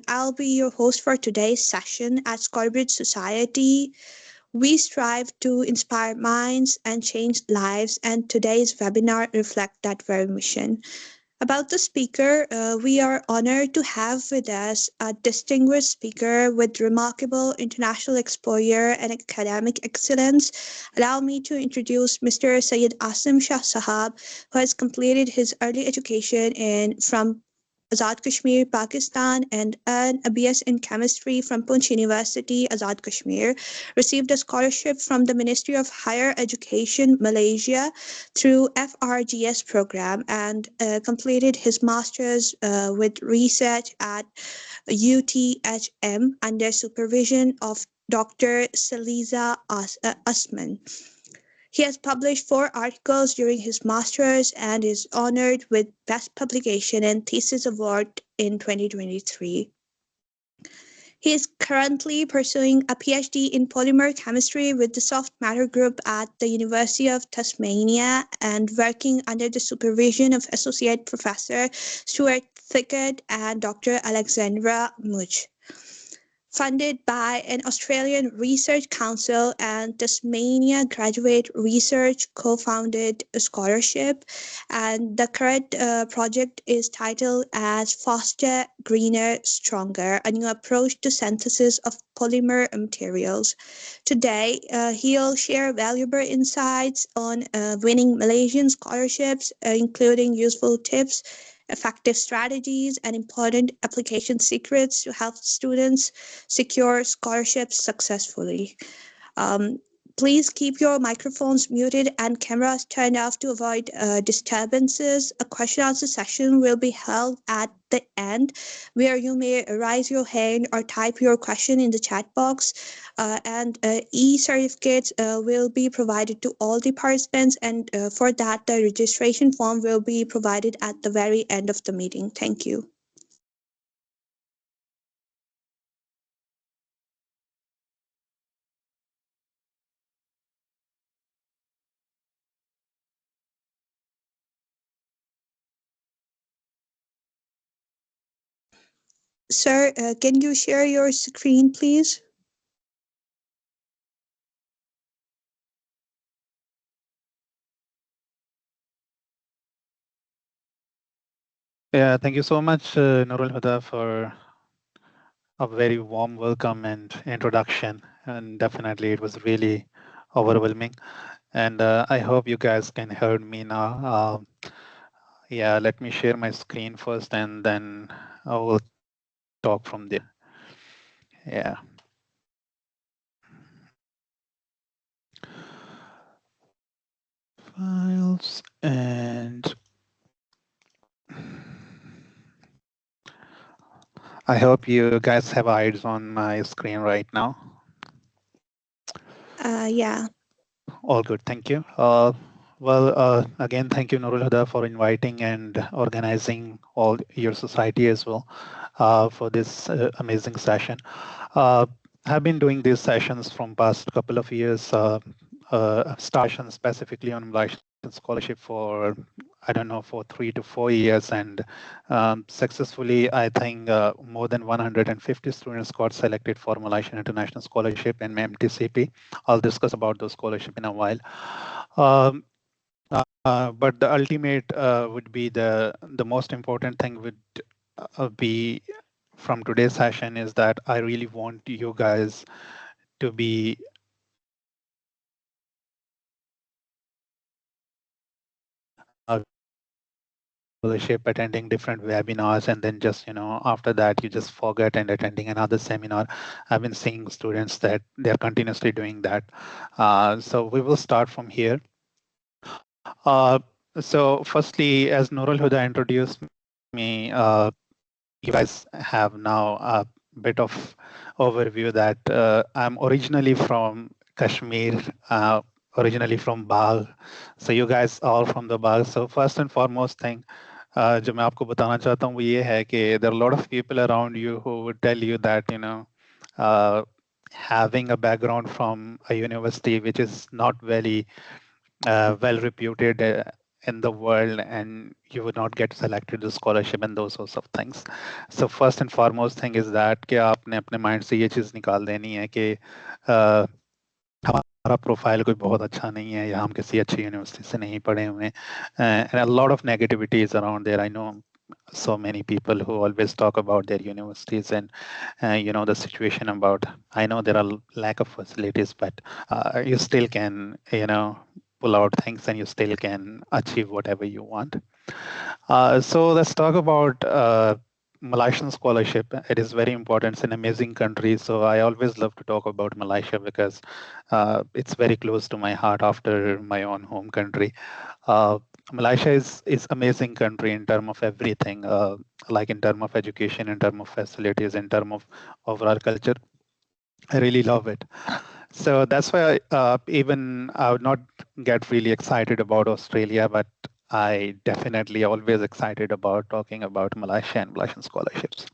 I'll be your host for today's session. At Scorebridge Society, we strive to inspire minds and change lives, and today's webinar reflects that very mission. About the speaker, we are honored to have with us a distinguished speaker with remarkable international exposure and academic excellence. Allow me to introduce Mr. Syed Asim Shah Sahab, who has completed his early education from Azad Kashmir, Pakistan, and earned a BS in chemistry from Punch University, Azad Kashmir. Received a scholarship from the Ministry of Higher Education, Malaysia, through FRGS program, and completed his master's with research at UTHM under supervision of Dr. Saliza Usman. He has published 4 articles during his master's and is honored with Best Publication and Thesis Award in 2023. He is currently pursuing a PhD in polymer chemistry with the soft matter group at the University of Tasmania and working under the supervision of Associate Professor Stuart Thickett and Dr. Alexandra Mudge. Funded by an Australian Research Council and Tasmania Graduate Research co-founded a scholarship, and the current project is titled as Faster, Greener, Stronger, a new approach to synthesis of polymer materials. Today, he'll share valuable insights on winning Malaysian scholarships, including useful tips, effective strategies, and important application secrets to help students secure scholarships successfully. Um, Please keep your microphones muted and cameras turned off to avoid disturbances. A question answer session will be held at the end where you may raise your hand or type your question in the chat box. And e-certificates will be provided to all the participants, and for that the registration form will be provided at the very end of the meeting. Thank you. Sir, can you share your screen, please? Yeah, thank you so much, Nurul Huda, for a very warm welcome and introduction. And definitely, it was really overwhelming. And I hope you guys can hear me now. Yeah, let me share my screen first, and then I will talk from there. Yeah. Files and I hope you guys have eyes on my screen right now. Yeah. All good, thank you. Again, thank you, Nurul Huda, for inviting and organizing all your society as well for this amazing session. I've been doing these sessions from past couple of years, session specifically on Malaysian scholarship for, I don't know, for 3 to 4 years, and successfully, I think more than 150 students got selected for Malaysian International Scholarship and MTCP. I'll discuss about those scholarship in a while. But the ultimate would be the most important thing would be from today's session is that I really want you guys to be scholarship, attending different webinars, and then just, after that, you just forget and attending another seminar. I've been seeing students that they're continuously doing that. So we will start from here. So firstly, as Nurul Huda introduced me, you guys have now a bit of overview that I'm originally from Kashmir, originally from Bagh. So you guys all from the Bagh. So first and foremost thing, जो मैं आपको बताना चाहता हूँ वो ये है कि there are a lot of people around you who would tell you that having a background from a university which is not very well reputed in the world and you would not get selected to scholarship and those sorts of things. So first and foremost thing is that कि आपने अपने mind से ये चीज़ निकाल देनी है कि हमारा प्रोफाइल कोई बहुत अच्छा नहीं है या हम किसी अच्छी यूनिवर्सिटी से नहीं पढ़े हुए and a lot of negativity is around there. I know so many people who always talk about their universities and the situation about, I know there are lack of facilities, but you still can pull out things and you still can achieve whatever you want. So let's talk about Malaysian scholarship. It is very important. It's an amazing country. So I always love to talk about Malaysia because it's very close to my heart after my own home country. Malaysia is amazing country in terms of everything, like in terms of education, in terms of facilities, in terms of overall culture. I really love it. So that's why even I would not get really excited about Australia, but I definitely always excited about talking about Malaysia and Malaysian scholarships.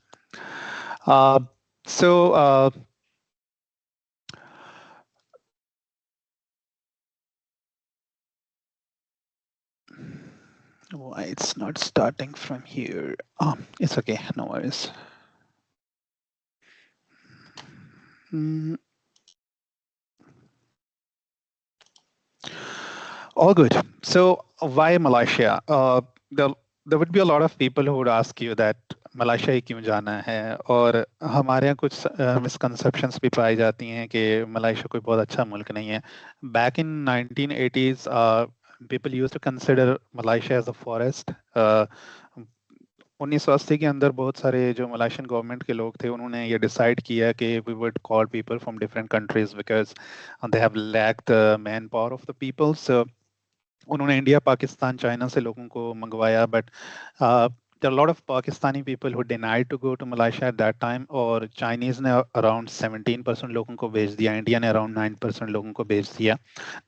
Why it's not starting from here? It's okay, no worries. All good. So why Malaysia? There would be a lot of people who would ask you that Malaysia ही क्यों जाना है, और हमारे यहाँ कुछ misconceptions भी पाई जाती हैं कि मलाइशिया कोई बहुत अच्छा मुल्क नहीं है. Back in 1980s people used to consider Malaysia as a forest. 1980 के अंदर बहुत सारे जो मलाइशियन गवर्नमेंट के लोग थे उन्होंने ये डिसाइड किया कि we would call people from different countries because they have lack the man power of the people. So उन्होंने इंडिया, पाकिस्तान, चाइना से लोगों को मंगवाया, but there are a lot of Pakistani people who denied to go to Malaysia at that time, और Chinese ने around 17% लोगों को भेज दिया, इंडिया ने around 9% लोगों को भेज दिया.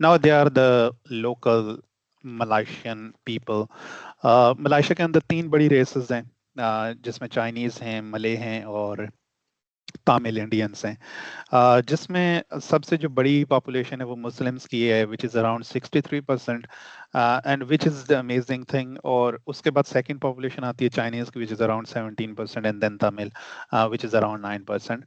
Now they are the local Malaysian people. Malaysia के अंदर 3 बड़ी रेसेस हैं, जिसमें चाइनीज हैं, मले हैं और तमिल इंडियंस हैं, जिसमें सबसे जो बड़ी पॉपुलेशन है वो मुस्लिम्स की है, which is around 63%, and which is the amazing thing. और उसके बाद सेकंड पॉपुलेशन आती है चाइनीज की, which is around 17%, and then Tamil which is around 9%.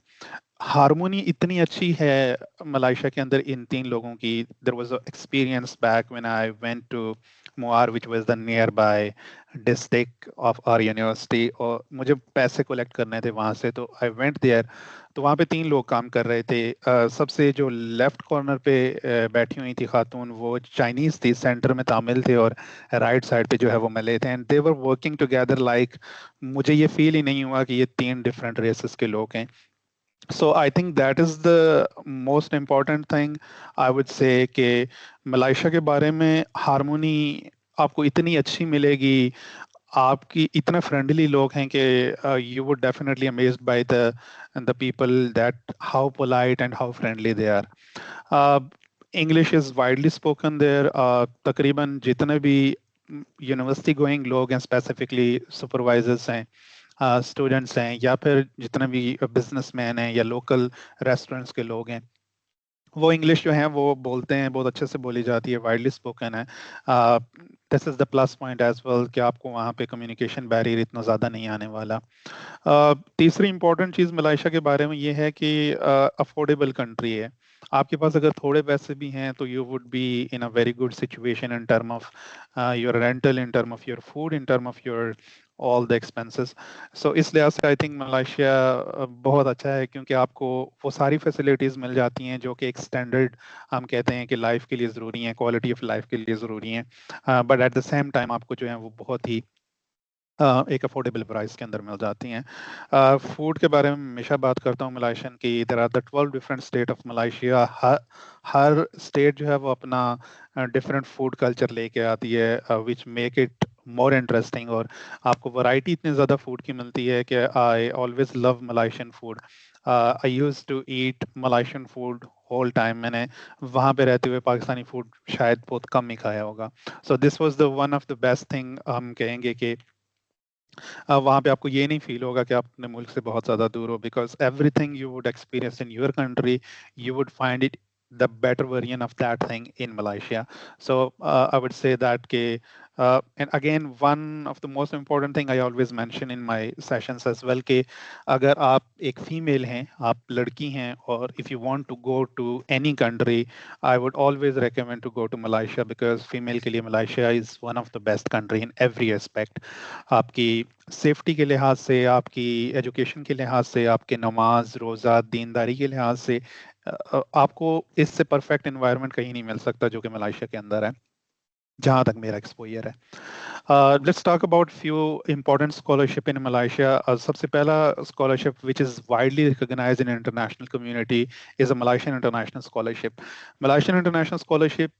Harmony इतनी अच्छी है मलाइशिया के अंदर इन 3 लोगों की. There was a experience back when I went to Muar, which was the nearby district of our university, और मुझे पैसे कलेक्ट करने थे वहाँ से, तो आई वेंट देयर. तो वहाँ पे 3 लोग काम कर रहे थे. सबसे जो लेफ्ट कॉर्नर पे बैठी हुई थी खातून, वो चाइनीज थी, सेंटर में तमिल थे, और राइट साइड पे जो है वो मले थे, and they were working together like, मुझे ये फील ही नहीं हुआ कि ये 3 डिफरेंट रेसेस के लोग हैं. So I think that is the most important thing I would say कि मलाइशिया के बारे में हारमोनी आपको इतनी अच्छी मिलेगी, आपकी इतना फ्रेंडली लोग हैं कि you would definitely amazed by the people that how polite and how friendly they are. English is widely spoken there. तकरीबन जितने भी यूनिवर्सिटी गोइंग लोग हैं, स्पेसिफिकली सुपरवाइजर्स हैं, स्टूडेंट्स हैं, या फिर जितने भी बिजनेसमैन हैं या लोकल रेस्टोरेंट्स के लोग हैं, वो इंग्लिश जो है वो बोलते हैं, बहुत अच्छे से बोली जाती है, वाइडली स्पोकन है. This is the plus point as well कि आपको वहाँ पे कम्युनिकेशन बैरियर इतना ज़्यादा नहीं आने वाला. तीसरी इंपॉर्टेंट चीज़ मलाइशिया के बारे में ये है कि अफोर्डेबल कंट्री है. आपके पास अगर थोड़े पैसे भी हैं तो you would be in a very good situation in term of your rental, in term of your food, in term of your all the expenses. So इस लिहाज से आई थिंक मलाइशिया बहुत अच्छा है, क्योंकि आपको वो सारी फैसिलिटीज़ मिल जाती हैं जो कि एक स्टैंडर्ड हम कहते हैं कि लाइफ के लिए ज़रूरी हैं, क्वालिटी ऑफ लाइफ के लिए ज़रूरी हैं, but at the same time आपको जो है वो बहुत ही एक अफोर्डेबल प्राइस के अंदर मिल जाती हैं. फूड के बारे में हमेशा बात करता हूँ मलाइशियन की. There are the 12 different state of Malaysia. हर स्टेट जो है वो अपना डिफरेंट फूड कल्चर लेके आती है, which make it more interesting, और आपको वैरायटी इतनी ज़्यादा फूड की मिलती है कि I always love Malaysian food. I use to eat Malaysian food whole time. मैंने वहाँ पे रहते हुए पाकिस्तानी फूड शायद बहुत कम ही खाया होगा. So this was the one of the best thing. हम कहेंगे कि वहाँ पे आपको ये नहीं फील होगा कि आप अपने मुल्क से बहुत ज़्यादा दूर हो, because everything you would experience in your country you would find it the better version of that thing in Malaysia. So I would say that and again, one of the most important thing I always mention in my sessions as well कि अगर आप एक female हैं, आप लड़की हैं, और if you want to go to any country, I would always recommend to go to Malaysia because female के लिए Malaysia is one of the best country in every aspect. आपकी सेफ्टी के लिहाज से, आपकी एजुकेशन के लिहाज से, आपके नमाज रोज़ा दीनदारी के लिहाज से आपको इससे परफेक्ट एनवायरनमेंट कहीं नहीं मिल सकता जो कि मलेशिया के अंदर है, जहां तक मेरा एक्सपोजर है. Let's talk about few important scholarship in Malaysia. सबसे पहला scholarship which is widely recognized in international community is a Malaysian International Scholarship. Malaysian International Scholarship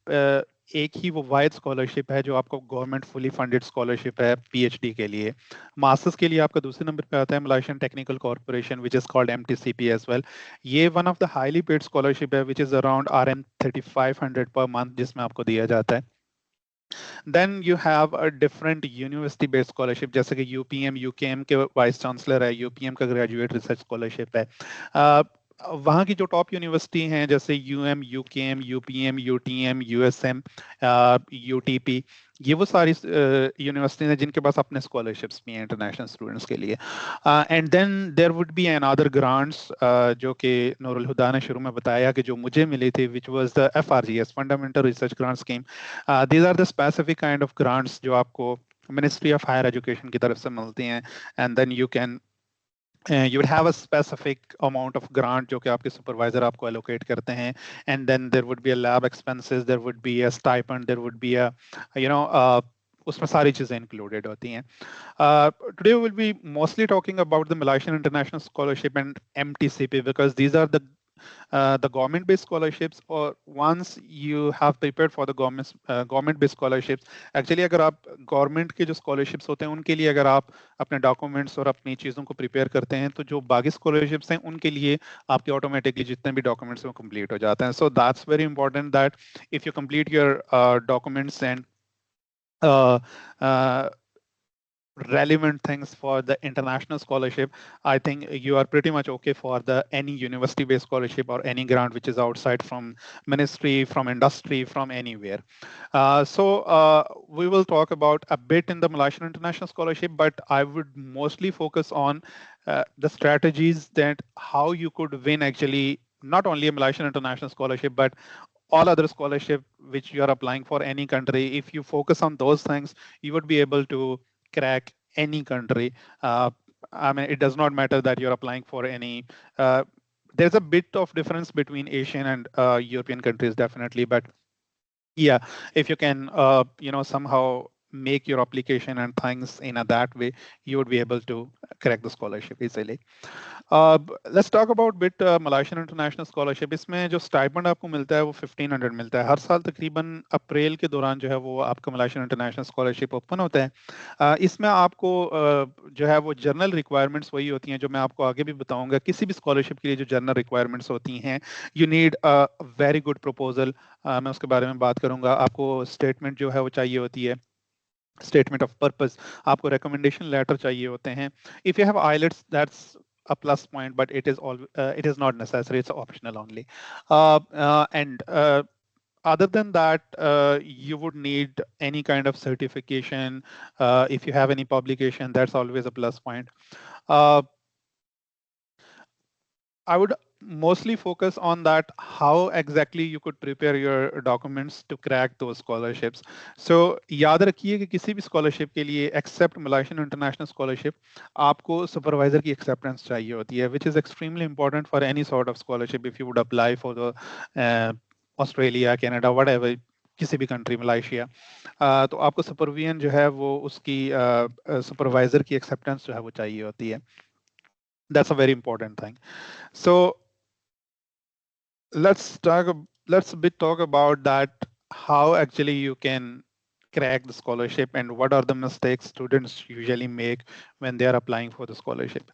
एक ही वो वाइड स्कॉलरशिप है जो आपको गवर्नमेंट फुली फंडेड स्कॉलरशिप है PhD के लिए. मास्टर्स के लिए आपका दूसरे नंबर पे आता है Malaysian technical corporation which is called MTCP as well. ये one of the highly paid scholarship है which is around RM 3500 per month जिसमें आपको दिया जाता है. Then you have a different university based scholarship जैसे कि UPM UKM के वाइस चांसलर है, UPM का ग्रेजुएट रिसर्च स्कॉलरशिप है. वहाँ की जो टॉप यूनिवर्सिटी हैं जैसे UM UKM UPM UTM USM UTP, ये वो सारी यूनिवर्सिटी हैं जिनके पास अपने स्कॉलरशिप्स भी हैं इंटरनेशनल स्टूडेंट्स के लिए. And then there would be another grants जो कि नूरुल हुदा ने शुरू में बताया कि जो मुझे मिली थी which was the FRGS fundamental research grant scheme. These are the specific kind of grants जो आपको मिनिस्ट्री ऑफ हायर एजुकेशन की तरफ से मिलती हैं. And then you can you would have a specific amount of grant जो कि आपके supervisor आपको allocate करते हैं, and then there would be a lab expenses, there would be a stipend, there would be a उसमें सारी चीजें included होती हैं. Today we will be mostly talking about the Malaysian International Scholarship and MTCP because these are the government-based scholarships, or once you have prepared for the government-based scholarships, actually अगर आप government के जो scholarships होते हैं उनके लिए अगर आप अपने documents और अपनी चीज़ों को prepare करते हैं तो जो बाकी scholarships हैं उनके लिए आपके automatically जितने भी documents हैं वो complete हो जाते हैं. So that's very important that if you complete your documents and relevant things for the international scholarship, I think you are pretty much okay for the any university based scholarship or any grant which is outside from ministry, from industry, from anywhere. So we will talk about a bit in the Malaysian International Scholarship, but I would mostly focus on the strategies that how you could win actually not only a Malaysian International Scholarship, but all other scholarship which you are applying for any country. If you focus on those things, you would be able to crack any country. I mean, it does not matter that you're applying for any. There's a bit of difference between Asian and European countries, definitely. But yeah, if you can, somehow make your application and things in that way, you would be able to crack the scholarship easily. Let's talk about bit Malaysian International Scholarship. इसमें जो stipend आपको मिलता है वो 1500 मिलता है हर साल. तकरीबन अप्रैल के दौरान जो है वो आपका मलेशियन इंटरनेशनल स्कॉलरशिप ओपन होता है. इसमें आपको जो है वो जर्नल रिक्वायरमेंट्स वही होती हैं जो मैं आपको आगे भी बताऊंगा. किसी भी स्कॉलरशिप के लिए जो जर्नल रिक्वायरमेंट्स होती हैं, you need a very good proposal. मैं उसके बारे में बात करूंगा. आपको स्टेटमेंट जो है वो चाहिए होती है, स्टेटमेंट ऑफ पर्पस. आपको रिकमेंडेशन लेटर चाहिए होते हैं. If you have IELTS, that's a plus point, but it is not necessary. It's optional only. And other than that, you would need any kind of certification. If you have any publication, that's always a plus point. I would mostly focus on that, how exactly you could prepare your documents to crack those scholarships. So याद रखिए कि किसी भी scholarship के लिए except Malaysian International Scholarship आपको supervisor की acceptance चाहिए होती है, which is extremely important for any sort of scholarship if you would apply for the Australia, Canada, whatever, किसी भी country, Malaysia. तो आपको supervision जो है वो उसकी supervisor की acceptance जो है वो चाहिए होती है. That's a very important thing. So let's talk about that, how actually you can crack the scholarship and what are the mistakes students usually make when they are applying for the scholarship.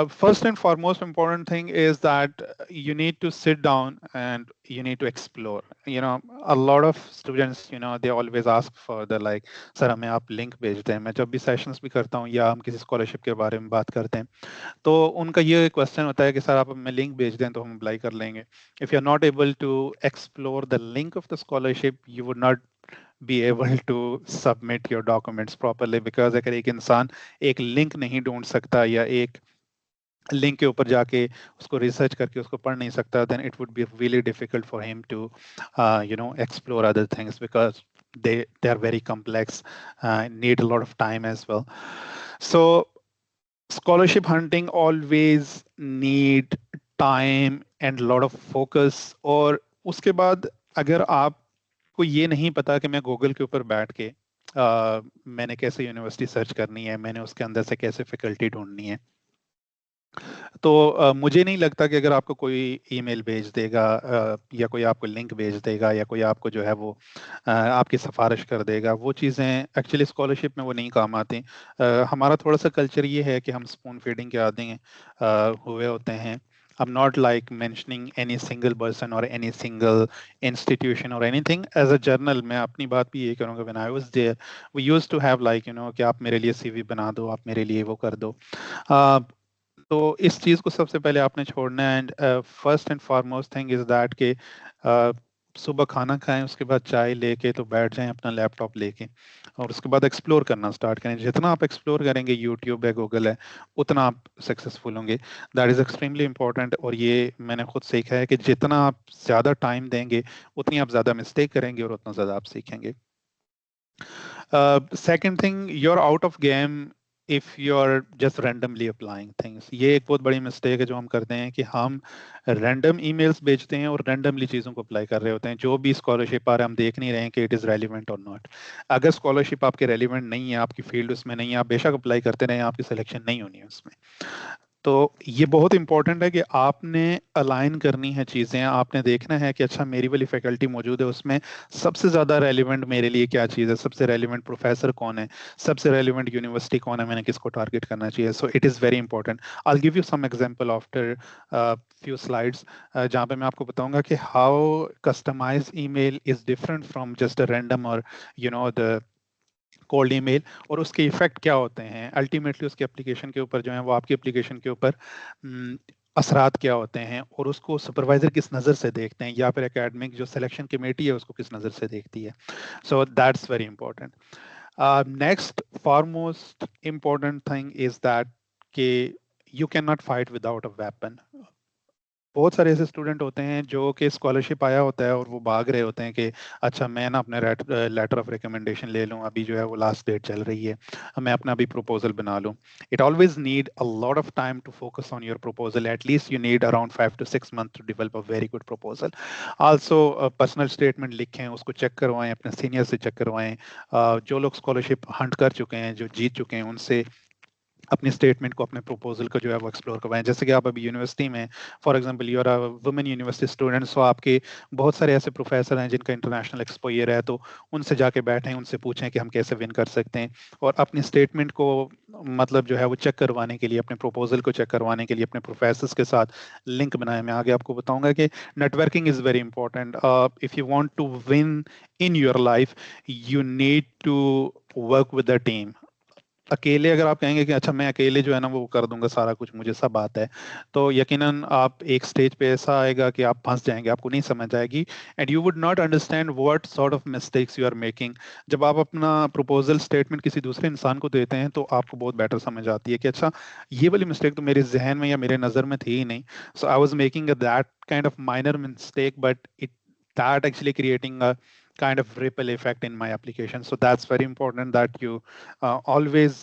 First and foremost important thing is that you need to sit down and you need to explore. You know, a lot of students, you know, they always ask for the like, sir हमें आप link भेज दें. मैं जब भी sessions भी करता हूँ या हम किसी scholarship के बारे में बात करते हैं, तो उनका ये क्वेश्चन होता है कि सर आप हमें लिंक भेज दें तो हम अप्लाई कर लेंगे. If you're not able to explore the link of the scholarship, you would not be able to submit your documents properly, because अगर एक इंसान एक लिंक नहीं ढूंढ सकता या एक लिंक के ऊपर जाके उसको रिसर्च करके उसको पढ़ नहीं सकता, then it would be really difficult for him to you know, explore other things, because they are very complex, need a lot of time as well. So scholarship hunting always need time and lot of focus. और उसके बाद अगर आपको ये नहीं पता कि मैं गूगल के ऊपर बैठ के मैंने कैसे यूनिवर्सिटी सर्च करनी है, मैंने उसके अंदर से कैसे फैकल्टी ढूंढनी है, तो मुझे नहीं लगता कि अगर आपको कोई ईमेल भेज देगा या कोई आपको लिंक भेज देगा या कोई आपको जो है वो आपकी सिफारिश कर देगा, वो चीज़ें एक्चुअली स्कॉलरशिप में वो नहीं काम आती. हमारा थोड़ा सा कल्चर ये है कि हम स्पून फीडिंग के आदि हुए होते हैं. I'm not like mentioning any single person or any single institution or anything. As a journal, मैं अपनी बात भी ये करूँगा. When I was there, we used to have like, you know, कि आप मेरे लिए CV बना दो, आप मेरे लिए वो कर दो. तो इस चीज को सबसे पहले आपने छोड़ना है. And first and foremost thing is that के सुबह खाना खाएं, उसके बाद चाय लेके तो बैठ जाएं अपना लैपटॉप लेके, और उसके बाद एक्सप्लोर करना स्टार्ट करें. जितना आप एक्सप्लोर करेंगे, यूट्यूब है, गूगल है, उतना आप सक्सेसफुल होंगे. That is extremely important. और ये मैंने खुद सीखा है कि जितना आप ज्यादा टाइम देंगे उतनी आप ज्यादा मिस्टेक करेंगे और उतना ज्यादा आप सीखेंगे. Second thing, you're out of game if you're just randomly applying things. ये एक बहुत बड़ी मिस्टेक है जो हम करते हैं कि हम रैंडम ईमेल्स भेजते हैं और रैंडमली चीज़ों को अप्लाई कर रहे होते हैं. जो भी स्कॉलरशिप आ रहा है हम देख नहीं रहे हैं कि इट इज़ रेलिवेंट और नॉट. अगर स्कॉलरशिप आपके रेलिवेंट नहीं है, आपकी फील्ड उसमें नहीं है, आप बेशक अप्लाई करते रहें, आपकी सिलेक्शन नहीं होनी है उसमें. तो ये बहुत इंपॉर्टेंट है कि आपने अलाइन करनी है चीज़ें. आपने देखना है कि अच्छा मेरी वाली फैकल्टी मौजूद है, उसमें सबसे ज़्यादा रेलिवेंट मेरे लिए क्या चीज़ है, सबसे रेलिवेंट प्रोफेसर कौन है, सबसे रेलिवेंट यूनिवर्सिटी कौन है, मैंने किसको टारगेट करना चाहिए. So it is very important. I will give you some example after few slides, जहाँ पे मैं आपको बताऊंगा कि how customize email is different from just a random और you know the cold email, और उसके इफेक्ट क्या होते हैं अल्टीमेटली उसके एप्लीकेशन के ऊपर, जो है वो आपकी एप्लीकेशन के ऊपर असरात क्या होते हैं, और उसको सुपरवाइजर किस नज़र से देखते हैं, या फिर एकेडमिक जो सिलेक्शन कमेटी है उसको किस नज़र से देखती है. So that's very important. Next foremost important thing is that कि you can not fight without a weapon. बहुत सारे ऐसे स्टूडेंट होते हैं जो कि स्कॉलरशिप आया होता है और वो भाग रहे होते हैं कि अच्छा मैं ना अपने लेटर ऑफ रिकमेंडेशन ले लूँ, अभी जो है वो लास्ट डेट चल रही है, मैं अपना भी प्रपोजल बना लूँ. It always need a lot of time to focus on your proposal. At least you need around 5 to 6 months to develop a very good proposal. Also personal statement लिखें, उसको चेक करवाएं, अपने सीनियर से चेक करवाएं. जो लोग स्कॉलरशिप हंट कर चुके हैं, जो जीत चुके हैं, उनसे अपने स्टेटमेंट को, अपने प्रपोजल को जो है वो एक्सप्लोर करवाएं. जैसे कि आप अभी यूनिवर्सिटी में, for example you are a women university student, so आपके बहुत सारे ऐसे प्रोफेसर हैं जिनका इंटरनेशनल एक्सपोजर है, तो उनसे जाके बैठें, उनसे पूछें कि हम कैसे विन कर सकते हैं, और अपनी स्टेटमेंट को मतलब जो है वो चेक करवाने के लिए, अपने प्रपोजल को चेक करवाने के लिए अपने प्रोफेसर्स के साथ लिंक बनाएं. मैं आगे आपको बताऊंगा कि networking is very important. If you want to win in your life, you need to work with the team. अकेले अगर आप कहेंगे कि अच्छा मैं अकेले जो है ना वो कर दूंगा सारा कुछ, मुझे सब आता है, तो यकीनन आप एक स्टेज पे ऐसा आएगा कि आप फंस जाएंगे, आपको नहीं समझ आएगी, and you would not understand what sort of mistakes you are making. जब आप अपना प्रपोजल स्टेटमेंट किसी दूसरे इंसान को देते हैं तो आपको बहुत बेटर समझ आती है कि अच्छा ये वाली मिस्टेक तो मेरे जहन में या मेरे नज़र में थी ही नहीं. So I was making that kind of minor mistake, but it that actually creating a kind of ripple effect in my application. So that's very important that you always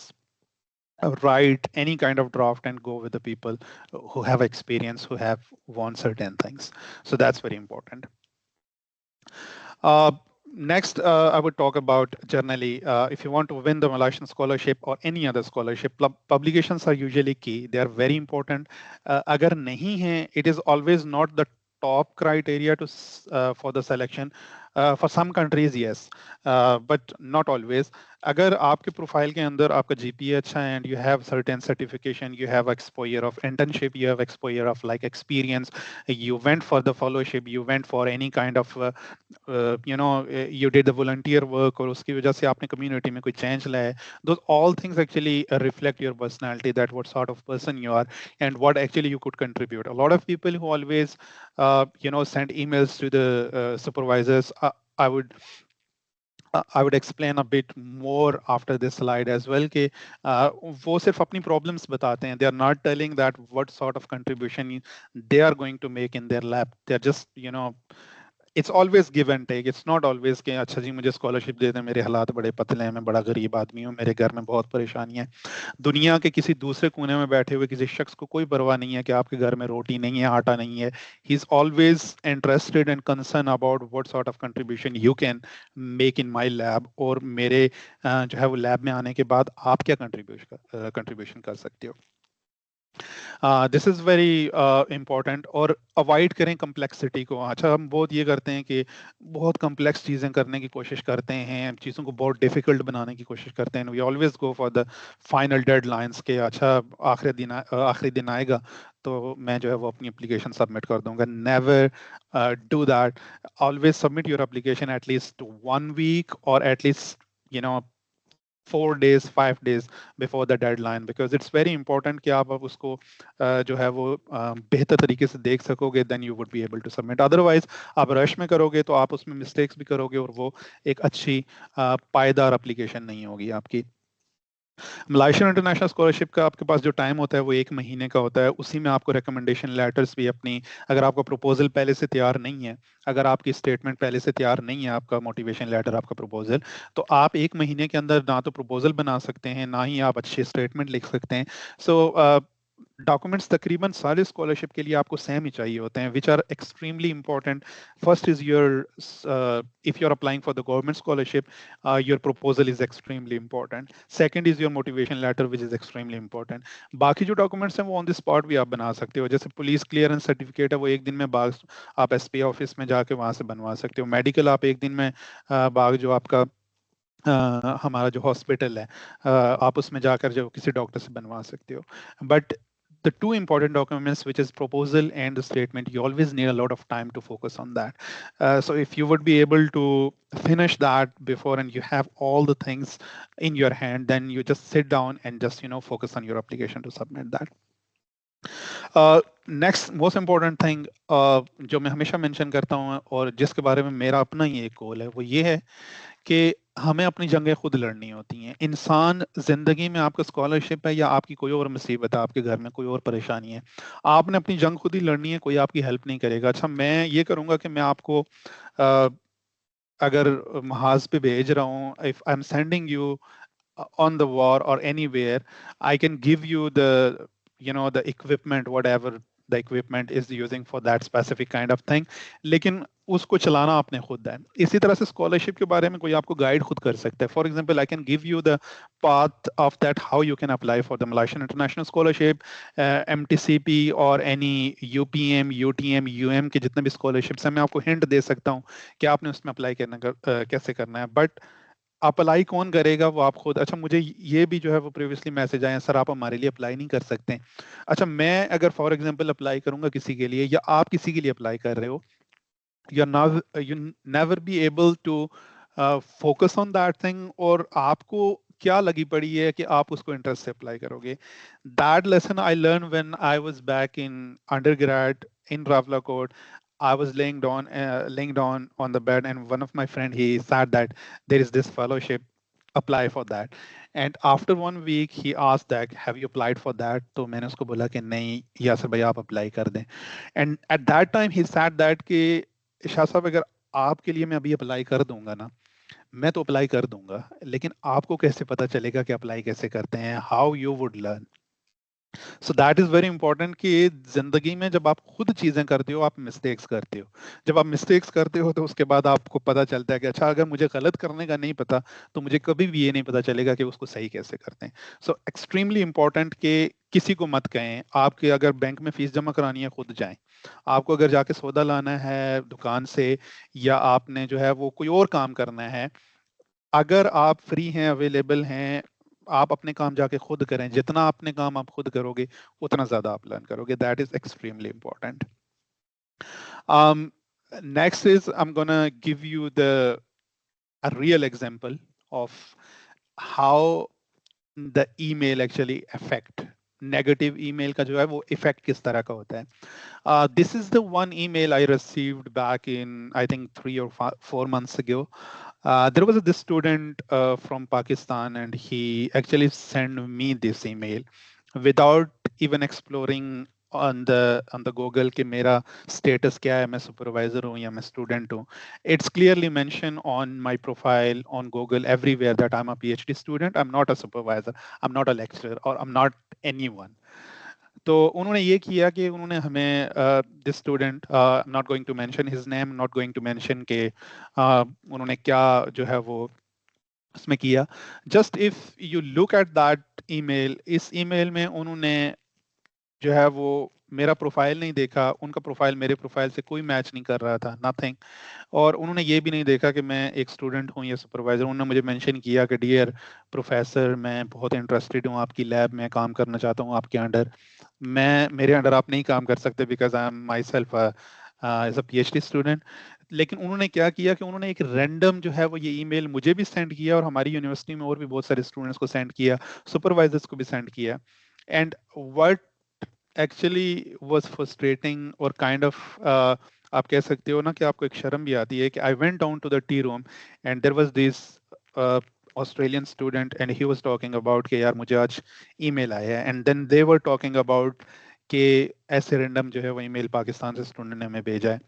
write any kind of draft and go with the people who have experience, who have won certain things. So that's very important. Next, I would talk about generally, if you want to win the Malaysian scholarship or any other scholarship, publications are usually key. They are very important. Agar nahi hai, it is always not the top criteria to for the selection. For some countries yes, but not always. अगर आपके profile के अंदर आपका GPA अच्छा है and you have certain certification, you have exposure of internship, you have exposure of like experience, you went for the fellowship, you went for any kind of you did the volunteer work, और उसकी वजह से आपने community में कोई change लाया है, those all things actually reflect your personality, that what sort of person you are and what actually you could contribute. A lot of people who always send emails to the supervisors, I would explain a bit more after this slide as well कि वो सिर्फ अपनी problems बताते हैं. They are not telling that what sort of contribution they are going to make in their lab. They are just it's always give and take. It's not always कि अच्छा जी मुझे scholarship दे दें, मेरे हालात बड़े पतले हैं, मैं बड़ा गरीब आदमी हूँ, मेरे घर में बहुत परेशानी है. दुनिया के किसी दूसरे कोने में बैठे हुए किसी शख्स को कोई परवाह नहीं है कि आपके घर में रोटी नहीं है, आटा नहीं है. He is always interested and concern about what sort of contribution you can make in my lab, और मेरे जो है वो लैब में आने के बाद आप क्या कंट्रीब्यूशन कर सकते हो. This is very important. और अवॉइड करें कम्प्लेक्सिटी को. अच्छा, हम बहुत ये करते हैं कि बहुत कम्प्लेक्स चीज़ें करने की कोशिश करते हैं, चीज़ों को बहुत डिफ़िकल्ट बनाने की कोशिश करते हैं. We always go for the final deadlines के अच्छा आखिरी दिन आएगा तो मैं जो है वो अपनी एप्लीकेशन सबमिट कर दूंगा. Never do that. Always submit your application at least 1 week और at least 4 days 5 days before the deadline, because it's very important कि आप उसको जो है वो बेहतर तरीके से देख सकोगे, then you would be able to submit. otherwise आप रश में करोगे तो आप उसमें मिस्टेक्स भी करोगे और वो एक अच्छी पायदार एप्लीकेशन नहीं होगी आपकी. मलाइशियन इंटरनेशनल स्कॉलरशिप का आपके पास जो टाइम होता है वो 1 महीने का होता है. उसी में आपको रिकमेंडेशन लेटर्स भी अपनी, अगर आपका प्रपोजल पहले से तैयार नहीं है, अगर आपकी स्टेटमेंट पहले से तैयार नहीं है, आपका मोटिवेशन लेटर, आपका प्रपोजल, तो आप 1 महीने के अंदर ना तो प्रपोजल बना सकते हैं, ना ही आप अच्छी स्टेटमेंट लिख सकते हैं. सो डॉक्यूमेंट्स तकरीबन सारे स्कॉलरशिप के लिए आपको सेम ही चाहिए होते हैं, which are extremely important. First is your, if you are applying for the government scholarship, your proposal is extremely important. Second is your motivation letter which is extremely important. बाकी जो documents हैं वो on the spot भी आप बना सकते हो. जैसे पुलिस क्लियरेंस सर्टिफिकेट है, वो एक दिन में बाग आप एसपी ऑफिस में जाके वहाँ से बनवा सकते हो. मेडिकल आप एक दिन में बाग जो आपका हमारा जो हॉस्पिटल है आप उसमें जाकर जो किसी डॉक्टर से बनवा सकते हो. But the two important documents, which is proposal and the statement, you always need a lot of time to focus on that. So if you would be able to finish that before and you have all the things in your hand, then you just sit down and just focus on your application to submit that. Next most important thing जो मैं हमेशा mention करता हूँ और जिसके बारे में मेरा अपना ही एक गोल है, वो ये है कि हमें अपनी जंगें खुद लड़नी होती हैं. इंसान जिंदगी में, आपका स्कॉलरशिप है या आपकी कोई और मुसीबत है, आपके घर में कोई और परेशानी है, आपने अपनी जंग खुद ही लड़नी है, कोई आपकी हेल्प नहीं करेगा. अच्छा, मैं ये करूंगा कि मैं आपको अगर महाज पे भेज रहा हूँ, if I am sending you on the war or anywhere, I can give you the equipment, whatever the equipment is using for that specific kind of thing, लेकिन उसको चलाना आपने खुद है. इसी तरह से स्कॉलरशिप के बारे में कोई आपको गाइड खुद कर सकता है. For example, I can give you the path of that how you can apply for the Malaysian international scholarship, MTCP और एनी यूपीएम, यूटीएम, यूएम के जितने भी स्कॉलरशिप्स हैं, मैं आपको हिंट दे सकता हूँ कि आपने उसमें अप्लाई कैसे करना है. बट अप्लाई कौन करेगा वो आप खुद. अच्छा, मुझे ये भी जो है वो प्रीवियसली मैसेज आए हैं, सर आप हमारे लिए अप्लाई नहीं कर सकते. अच्छा, मैं अगर फॉर एग्जांपल अप्लाई करूंगा किसी के लिए या आप किसी के लिए अप्लाई कर रहे हो, you never be able to focus on that thing, और आपको क्या लगी पड़ी है कि आप उसको इंटरेस्ट से अप्लाई करोगे. That lesson I learn when I was back in undergrad in Ravlakot. I was laying down on the bed, and one of my friend, he said that there is this fellowship, apply for that. And after 1 week he asked that have you applied for that. तो मैंने उसको बोला कि नहीं यासर भाई आप apply कर दें. And at that time he said that कि शाह साहब अगर आपके लिए मैं अभी अप्लाई कर दूंगा ना, मैं तो अप्लाई कर दूंगा, लेकिन आपको कैसे पता चलेगा कि अप्लाई कैसे करते हैं, how you would learn. So that is very important कि जिंदगी में जब आप खुद चीजें करते हो आप मिस्टेक्स करते हो। जब आप मिस्टेक्स करते हो तो उसके बाद आपको पता चलता है कि अच्छा अगर मुझे गलत करने का नहीं पता तो मुझे कभी भी ये नहीं पता चलेगा कि उसको सही कैसे करते हैं। सो एक्सट्रीमली इंपॉर्टेंट कि किसी को मत कहें। आपके अगर बैंक में फीस जमा करानी है खुद जाएं। आपको अगर जाके सौदा लाना है दुकान से या आपने जो है वो कोई और काम करना है, अगर आप फ्री हैं अवेलेबल हैं, आप अपने काम जाके खुद करें। जितना अपने काम आप खुद करोगे उतना ज्यादा आप लर्न करोगे। That is extremely important. um, Next is I'm gonna give you the a real example of how the email actually affect negative email का जो है वो इफेक्ट किस तरह का होता है। This is the one email I received back in I think 3 or 4 months ago. There was this student from Pakistan, and he actually sent me this email without even exploring on the Google कि मेरा status क्या है, मैं supervisor हूँ या मैं student हूँ. It's clearly mentioned on my profile on Google everywhere that I'm a PhD student. I'm not a supervisor. I'm not a lecturer, or I'm not anyone. तो उन्होंने ये किया कि उन्होंने हमें this student, not going to mention his name, not going to mention के उन्होंने क्या जो है वो उसमें किया। Just if you look at that email, इस ईमेल में उन्होंने जो है वो मेरा प्रोफाइल नहीं देखा, उनका प्रोफाइल मेरे प्रोफाइल से कोई मैच नहीं कर रहा था, नथिंग। और उन्होंने ये भी नहीं देखा कि मैं एक स्टूडेंट हूँ या सुपरवाइजर। उन्होंने मुझे मेंशन किया कि डियर प्रोफेसर, मैं बहुत इंटरेस्टेड हूँ आपकी लैब में काम करना चाहता हूँ आपके अंडर। मेरे अंडर आप नहीं काम कर सकते because I am myself as a PhD student. लेकिन उन्होंने क्या किया कि उन्होंने एक रैंडम जो है वो ये ईमेल मुझे भी सेंड किया और हमारी यूनिवर्सिटी में और भी बहुत सारे स्टूडेंट्स को सेंड किया, सुपरवाइजर्स को भी सेंड किया। And what actually was frustrating और काइंड ऑफ आप कह सकते हो ना कि आपको एक शर्म भी आती है कि I went down to the tea room and there was this Australian student and he was talking about कि यार मुझे आज ईमेल आया है, and then they were talking about कि ऐसे रैंडम जो है वो ईमेल पाकिस्तान से स्टूडेंट ने हमें भेजा है।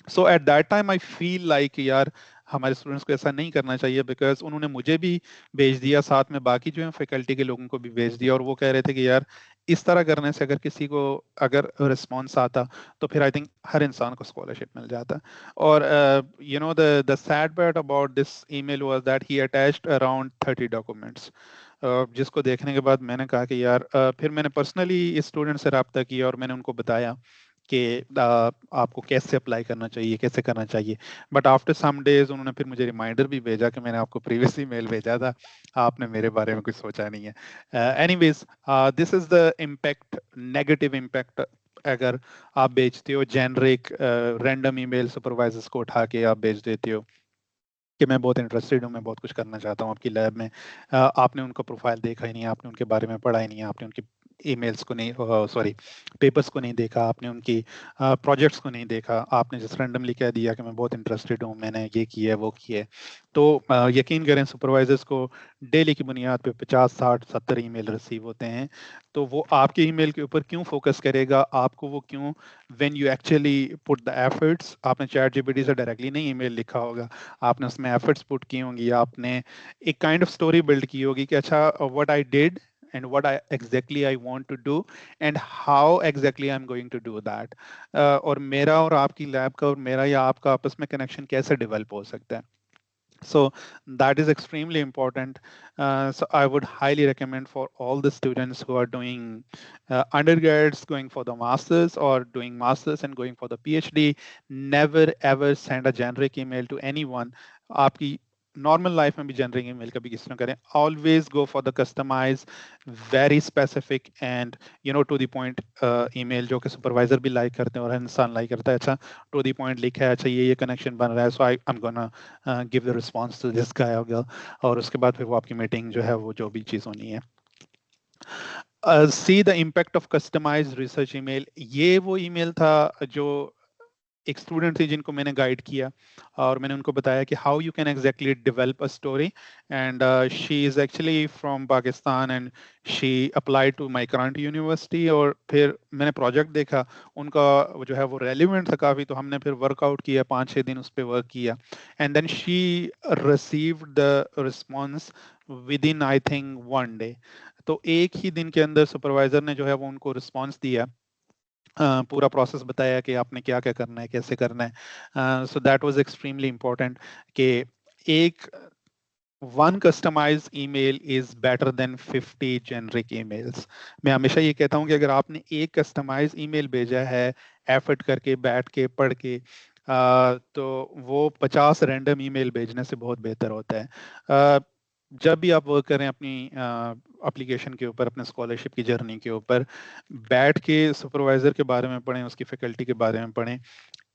So at that time I feel like यार हमारे स्टूडेंट्स को ऐसा नहीं करना चाहिए, बिकॉज उन्होंने मुझे भी भेज दिया, साथ में बाकी जो है फैकल्टी के लोगों को भी भेज दिया, और वो कह रहे थे कि यार इस तरह करने से अगर किसी को अगर रिस्पॉन्स आता तो फिर आई थिंक हर इंसान को स्कॉलरशिप मिल जाता। और you know the sad part about this email was that he attached around 30 documents, जिसको देखने के बाद मैंने कहा कि यार फिर मैंने पर्सनली इस स्टूडेंट से रब्ता किया और मैंने उनको बताया कि आपको कैसे अप्लाई करना चाहिए, कैसे करना चाहिए। बट आफ्टर सम डेज उन्होंने फिर मुझे रिमाइंडर भी भेजा कि मैंने आपको प्रीवियस ईमेल भेजा था, आपने मेरे बारे में कुछ सोचा नहीं है। Anyways, this is the impact, negative impact अगर आप भेजते हो जेनरिक रैंडम ईमेल, सुपरवाइजर्स को उठा के आप भेज देते हो कि मैं बहुत इंटरेस्टेड हूँ, मैं बहुत कुछ करना चाहता हूँ आपकी लैब में। आपने उनका प्रोफाइल देखा ही नहीं, आपने उनके बारे में पढ़ा ही नहीं, आपने उनकी ईमेल्स को नहीं, सॉरी पेपर्स को नहीं देखा, आपने उनकी प्रोजेक्ट्स को नहीं देखा, आपने जस्ट रैंडमली कह दिया कि मैं बहुत इंटरेस्टेड हूँ, मैंने ये किया है वो किया है। तो यकीन करें सुपरवाइजर्स को डेली की बुनियाद पे 50, 60, 70 ईमेल रिसीव होते हैं। तो वो आपके ईमेल के ऊपर क्यों फोकस करेगा, आपको वो क्यों, when you actually put the efforts, आपने चैट जीपीटी से डायरेक्टली नहीं ईमेल लिखा होगा, आपने उसमें एफर्ट्स पुट की होंगी, आपने एक काइंड ऑफ स्टोरी बिल्ड की होगी कि अच्छा what I did and what exactly I want to do and how exactly I'm going to do that, और मेरा और आपकी लैब का और मेरा या आपका आपस में कनेक्शन कैसे डेवलप हो सकता है। So that is extremely important. So I would highly recommend for all the students who are doing undergrads, going for the masters, or doing masters and going for the PhD, never ever send a generic email to anyone. आपकी normal life में भी generic email कभी किसी ने करें, always go for the customise, very specific and you know to the point email, जो कि supervisor भी लाइक करते हैं और हर इंसान लाइक करता है। अच्छा टू द पॉइंट लिखा है, अच्छा ये कनेक्शन बन रहा है, so I am gonna give the response to this guy और गर्ल, और उसके बाद फिर वो आपकी मीटिंग जो है वो जो भी चीज़ होनी है। See the impact of customised research email, ये वो ईमेल था जो एक स्टूडेंट थी जिनको मैंने गाइड किया और मैंने उनको बताया कि how you can exactly develop a story, and she is actually from Pakistan and she applied to my current university. और फिर मैंने प्रोजेक्ट देखा उनका जो है वो रेलिवेंट था काफ़ी, तो हमने फिर वर्कआउट किया, 5-6 दिन उस पर वर्क किया, and then she received the response within I think 1 day. तो एक ही दिन के अंदर सुपरवाइजर ने जो है वो उनको रिस्पॉन्स दिया, पूरा प्रोसेस बताया कि आपने क्या क्या करना है, कैसे करना है. So that was extremely important कि एक one customise email is better than 50 generic emails. मैं हमेशा ये कहता हूँ कि अगर आपने एक कस्टमाइज ईमेल भेजा है एफर्ट करके, बैठ के, पढ़ के, तो वो 50 रैंडम ईमेल भेजने से बहुत बेहतर होता है. जब भी आप वर्क करें अपनी एप्लीकेशन के ऊपर, अपने स्कॉलरशिप की जर्नी के ऊपर, बैठ के सुपरवाइजर के बारे में पढ़ें, उसकी फैकल्टी के बारे में पढ़ें.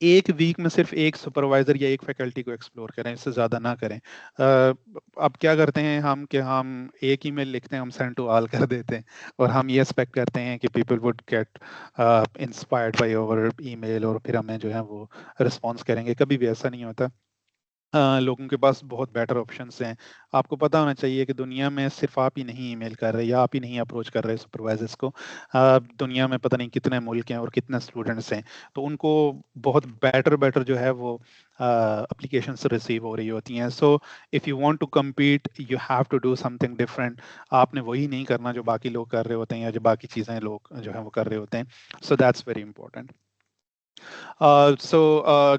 एक वीक में सिर्फ एक सुपरवाइजर या एक फैकल्टी को एक्सप्लोर करें, इससे ज़्यादा ना करें. अब क्या करते हैं हम कि हम एक ईमेल लिखते हैं, हम सेंड टू ऑल कर देते हैं, और हम ये एक्सपेक्ट करते हैं कि people would get inspired by our email और फिर हमें जो है वो रिस्पॉन्स करेंगे. कभी भी ऐसा नहीं होता. लोगों के पास बहुत बेटर ऑप्शंस हैं. आपको पता होना चाहिए कि दुनिया में सिर्फ आप ही नहीं ईमेल कर रहे या आप ही नहीं अप्रोच कर रहे सुपरवाइजर्स को. दुनिया में पता नहीं कितने मुल्क हैं और कितने स्टूडेंट्स हैं, तो उनको बहुत बेटर जो है वो एप्लीकेशंस रिसीव हो रही होती हैं. So if you want to compete you have to do something different. आपने वही नहीं करना जो बाकी लोग कर रहे होते हैं या जो बाकी चीज़ें लोग जो है वो कर रहे होते हैं. सो that's very important.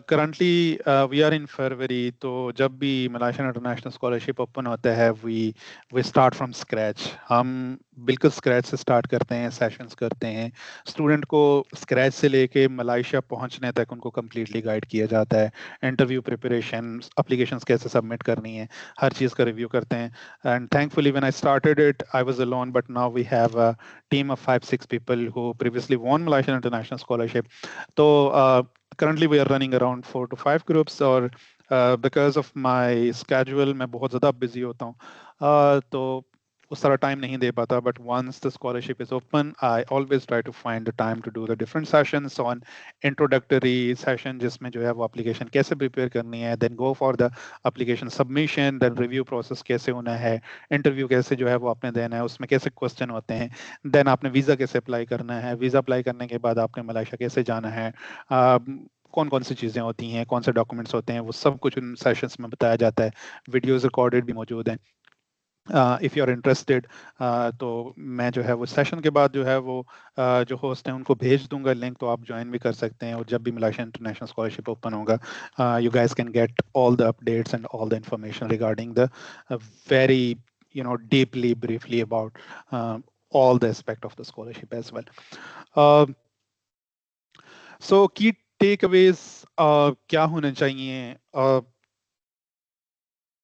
Currently we are in February. तो जब भी मलाशियन इंटरनेशनल स्कॉलरशिप ओपन होता है we start from scratch. हम बिल्कुल स्क्रैच से स्टार्ट करते हैं, सेशंस करते हैं. स्टूडेंट को स्क्रैच से लेके मलाइशिया पहुंचने तक उनको कम्प्लीटली गाइड किया जाता है. इंटरव्यू प्रिपरेशन, एप्लीकेशंस कैसे सबमिट करनी है, हर चीज़ का रिव्यू करते हैं. And thankfully when I started it I was alone, but now we have a team of 5-6 people who previously won Malaysian International Scholarship. तो currently we are running around 4 to 5 groups, और because of my schedule मैं बहुत ज़्यादा busy होता हूँ, तो उस तरह टाइम नहीं दे पाता. But once the scholarship is open I always try to find the time to do the different sessions on introductory session जिसमें जो है वो application कैसे prepare करनी है, then go for the application submission, then review process कैसे होना है, interview कैसे जो है वो आपने देना है, उसमें कैसे question होते हैं, then आपने वीज़ा कैसे अप्लाई करना है, वीज़ा अप्लाई करने के बाद आपने मलेशिया कैसे जाना है, कौन कौन सी चीज़ें होती हैं, कौन से डॉक्यूमेंट्स होते हैं, वो सब कुछ उन सेशंस में बताया जाता है. वीडियोस रिकॉर्डेड भी मौजूद हैं. इफ़ यू आर इंटरेस्टेड, तो मैं जो है वो सेशन के बाद जो है वो जो होस्ट हैं उनको भेज दूंगा लिंक, तो आप ज्वाइन भी कर सकते हैं. और जब भी मलेशियन इंटरनेशनल स्कॉलरशिप ओपन होगा you guys can get all the updates and all the information regarding the very deeply briefly about all the aspect of the scholarship as well. So key takeaways क्या होने चाहिए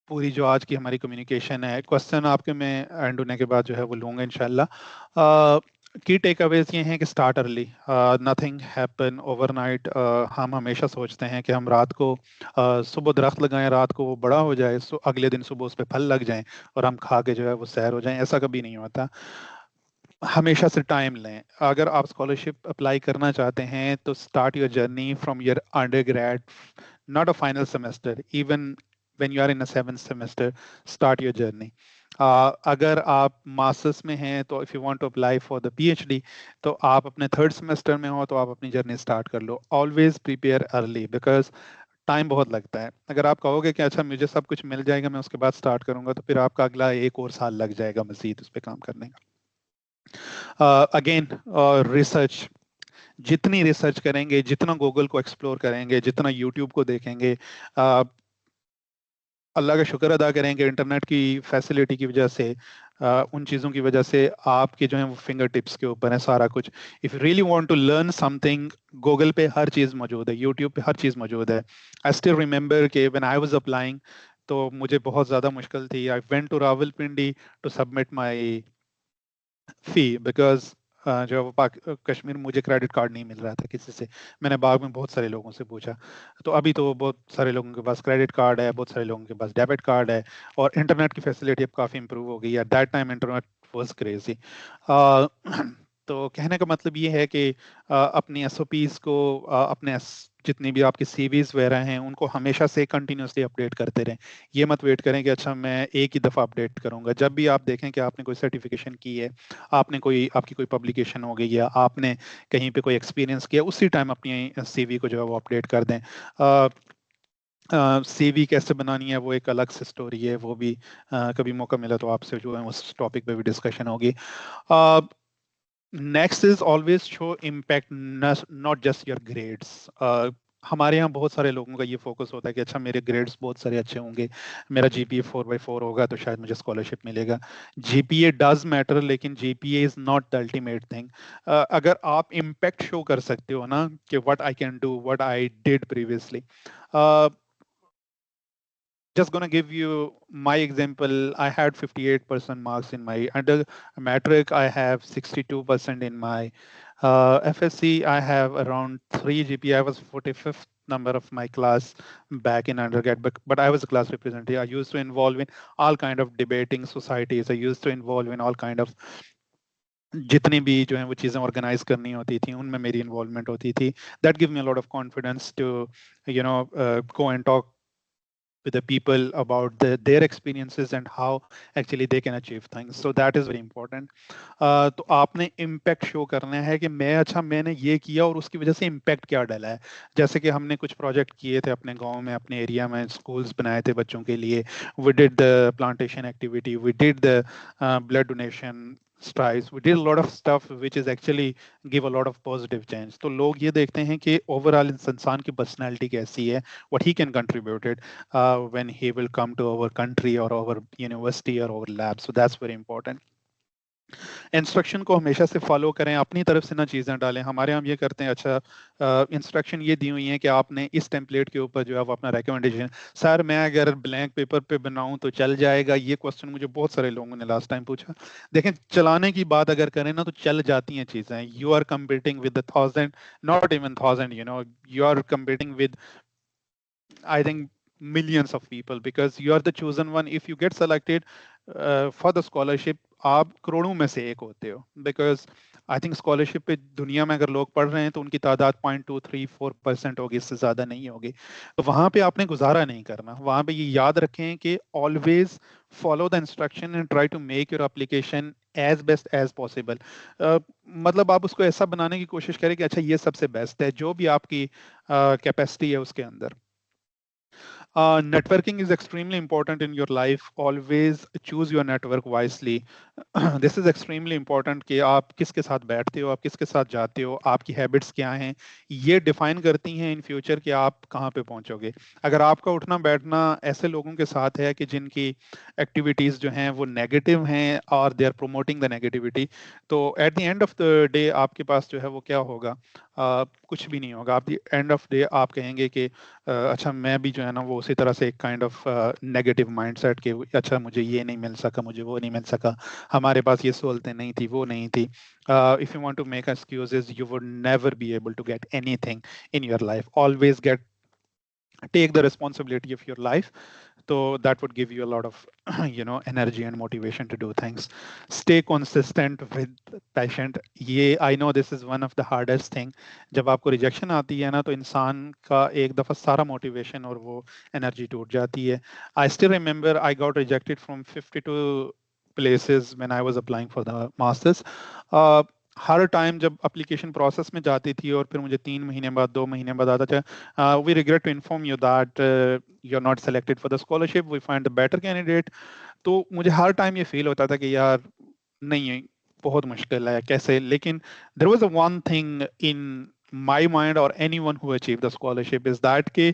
पूरी जो आज की हमारी communication है. क्वेश्चन आपके मैं एंड होने के बाद जो है वो लूँगा इंशाल्लाह. की टेक अवेज ये हैं कि start early, nothing happen overnight. हम हमेशा सोचते हैं कि हम रात को सुबह दरख्त लगाएं, रात को वो बड़ा हो जाए, सो अगले दिन सुबह उस पर फल लग जाएं और हम खा के जो है वो सैर हो जाएं. ऐसा कभी नहीं होता. हमेशा से टाइम लें. अगर आप स्कॉलरशिप अप्लाई करना चाहते हैं तो start your journey from your undergrad, not a final semester, even when you are in a 7th semester, start your journey. अगर आप मास्टर्स में हैं तो if you want to apply for the PhD, तो आप अपने 3rd सेमेस्टर में हो तो आप अपनी जर्नी स्टार्ट कर लो. Always prepare early because time बहुत लगता है. अगर आप कहोगे कि अच्छा मुझे सब कुछ मिल जाएगा मैं उसके बाद स्टार्ट करूंगा, तो फिर आपका अगला 1 और साल लग जाएगा मजीद उस पर काम करने का. अगेन रिसर्च, जितनी रिसर्च करेंगे, जितना गूगल को एक्सप्लोर करेंगे, जितना यूट्यूब को देखेंगे, अल्लाह का शुक्र अदा करेंगे इंटरनेट की फैसिलिटी की वजह से, उन चीज़ों की वजह से आपके जो है वो फिंगर टिप्स के ऊपर है सारा कुछ. If you really want to learn something, Google पे हर चीज़ मौजूद है, यूट्यूब पे हर चीज़ मौजूद है. आई स्टिल रिमेंबर कि व्हेन आई वाज अप्लाइंग तो मुझे बहुत ज़्यादा मुश्किल थी. I went to Rawalpindi to submit my fee because जो वो कश्मीर मुझे क्रेडिट कार्ड नहीं मिल रहा था किसी से. मैंने बाद में बहुत सारे लोगों से पूछा, तो अभी तो बहुत सारे लोगों के पास क्रेडिट कार्ड है, बहुत सारे लोगों के पास डेबिट कार्ड है, और इंटरनेट की फैसिलिटी अब काफ़ी इंप्रूव हो गई है. Eight that time internet was crazy. तो कहने का मतलब ये है कि अपनी एसओपीज़ को, अपने जितनी भी आपकी सीवीज वगैरह हैं उनको हमेशा से कंटिन्यूसली अपडेट करते रहें. ये मत वेट करें कि अच्छा मैं एक ही दफ़ा अपडेट करूंगा. जब भी आप देखें कि आपने कोई सर्टिफिकेशन की है, आपकी कोई पब्लिकेशन हो गई है, आपने कहीं पे कोई एक्सपीरियंस किया, उसी टाइम अपनी सीवी को जो है वो अपडेट कर दें. सीवी कैसे बनानी है वो एक अलग से स्टोरी है, वो भी कभी मौका मिला तो आपसे जो है उस टॉपिक पे भी डिस्कशन होगी। Next is always show impact, not just your grades. हमारे यहाँ बहुत सारे लोगों का ये फोकस होता है कि अच्छा मेरे ग्रेड्स बहुत सारे अच्छे होंगे, मेरा जीपीए 4/4 होगा तो शायद मुझे स्कॉलरशिप मिलेगा। जीपीए डज मैटर, लेकिन GPA is not the ultimate thing. अगर आप इम्पैक्ट शो कर सकते हो ना कि what I can do, what I did previously. Just gonna give you my example. I had 58% marks in my under matric. I have 62% in my FSC. I have around 3 GPA. I was 45th number of my class back in undergrad, but I was a class representative. I used to involve in all kind of debating societies. I used to involve in all kind of जितनी भी जो है वो चीज़ें organise करनी होती थी उनमें मेरी इन्वॉल्वमेंट होती थी। That give me a lot of confidence to go and talk with the people about their experiences and how actually they can achieve things. So that is very important. तो आपने impact show करना है कि मैं अच्छा मैंने ये किया और उसकी वजह से impact क्या डाला है। जैसे कि हमने कुछ प्रोजेक्ट किए थे अपने गांव में, अपने एरिया में, स्कूल्स बनाए थे बच्चों के लिए। We did the plantation activity, we did the blood donation strides, we did a lot of stuff which is actually give a lot of positive change. तो लोग ये देखते हैं कि ओवरऑल इस इंसान की पर्सनैलिटी कैसी है, what he can contribute it when he will come to our country or our university or our lab. So that's very important. Instruction को हमेशा से फॉलो करें, अपनी तरफ से ना चीज़ें डालें। हमारे हम ये करते हैं, अच्छा इंस्ट्रक्शन ये दी हुई है कि आपने इस टेम्पलेट के ऊपर जो है वो अपना रिकमेंडेशन, सर मैं अगर ब्लैंक पेपर पे बनाऊं तो चल जाएगा। ये क्वेश्चन मुझे बहुत सारे लोगों ने लास्ट टाइम पूछा। देखें, चलाने की बात अगर करें ना तो चल जाती हैं चीज़ें। You are competing with 1,000, not even 1,000, you are competing with, I think, millions of people, because you are the chosen one. If you get selected for the scholarship, आप करोड़ों में से एक होते हो। बिकॉज आई थिंक स्कॉलरशिप पे दुनिया में अगर लोग पढ़ रहे हैं तो उनकी तादाद 0.23-4% होगी, इससे ज़्यादा नहीं होगी। तो वहाँ पे आपने गुजारा नहीं करना। वहाँ पे ये याद रखें कि always follow the instruction and try to make your application as best as possible. मतलब आप उसको ऐसा बनाने की कोशिश करें कि अच्छा ये सबसे बेस्ट है, जो भी आपकी कैपेसिटी है उसके अंदर। Networking is extremely important in your life. Always choose your network wisely. This is extremely important कि आप किसके साथ बैठते हो, आप किसके साथ जाते हो, आपकी हैबिट्स क्या हैं, ये डिफाइन करती हैं इन फ्यूचर कि आप कहाँ पे पहुंचोगे। अगर आपका उठना बैठना ऐसे लोगों के साथ है कि जिनकी एक्टिविटीज़ जो हैं वो नेगेटिव हैं और they are promoting the negativity, तो at the end of the day आपके पास जो है वो क्या होगा, कुछ भी नहीं होगा। आप द एंड ऑफ डे आप कहेंगे कि अच्छा मैं भी जो है ना वो उसी तरह से एक काइंड ऑफ नेगेटिव माइंडसेट के, अच्छा मुझे ये नहीं मिल सका, मुझे वो नहीं मिल सका, हमारे पास ये सहूलतें नहीं थी, वो नहीं थी। If you want to make excuses, you would never be able to get anything in your life. Always take the responsibility of your life. So that would give you a lot of energy and motivation to do things. Stay consistent with patient. ये I know this is one of the hardest thing. जब आपको rejection आती है ना तो इंसान का एक दफ़ा सारा मोटिवेशन और वो एनर्जी टूट जाती है। I still remember I got rejected from 52 places when I was applying for the masters. Her time जब एप्लीकेशन प्रोसेस में जाती थी और फिर मुझे 3 महीने बाद 2 महीने बाद आता था, we regret to inform you that you are not selected for the scholarship, we find the better candidate. तो मुझे हर टाइम ये फील होता था कि यार नहीं है, बहुत मुश्किल है कैसे। लेकिन there was a one thing in my mind और anyone who achieve the scholarship is that कि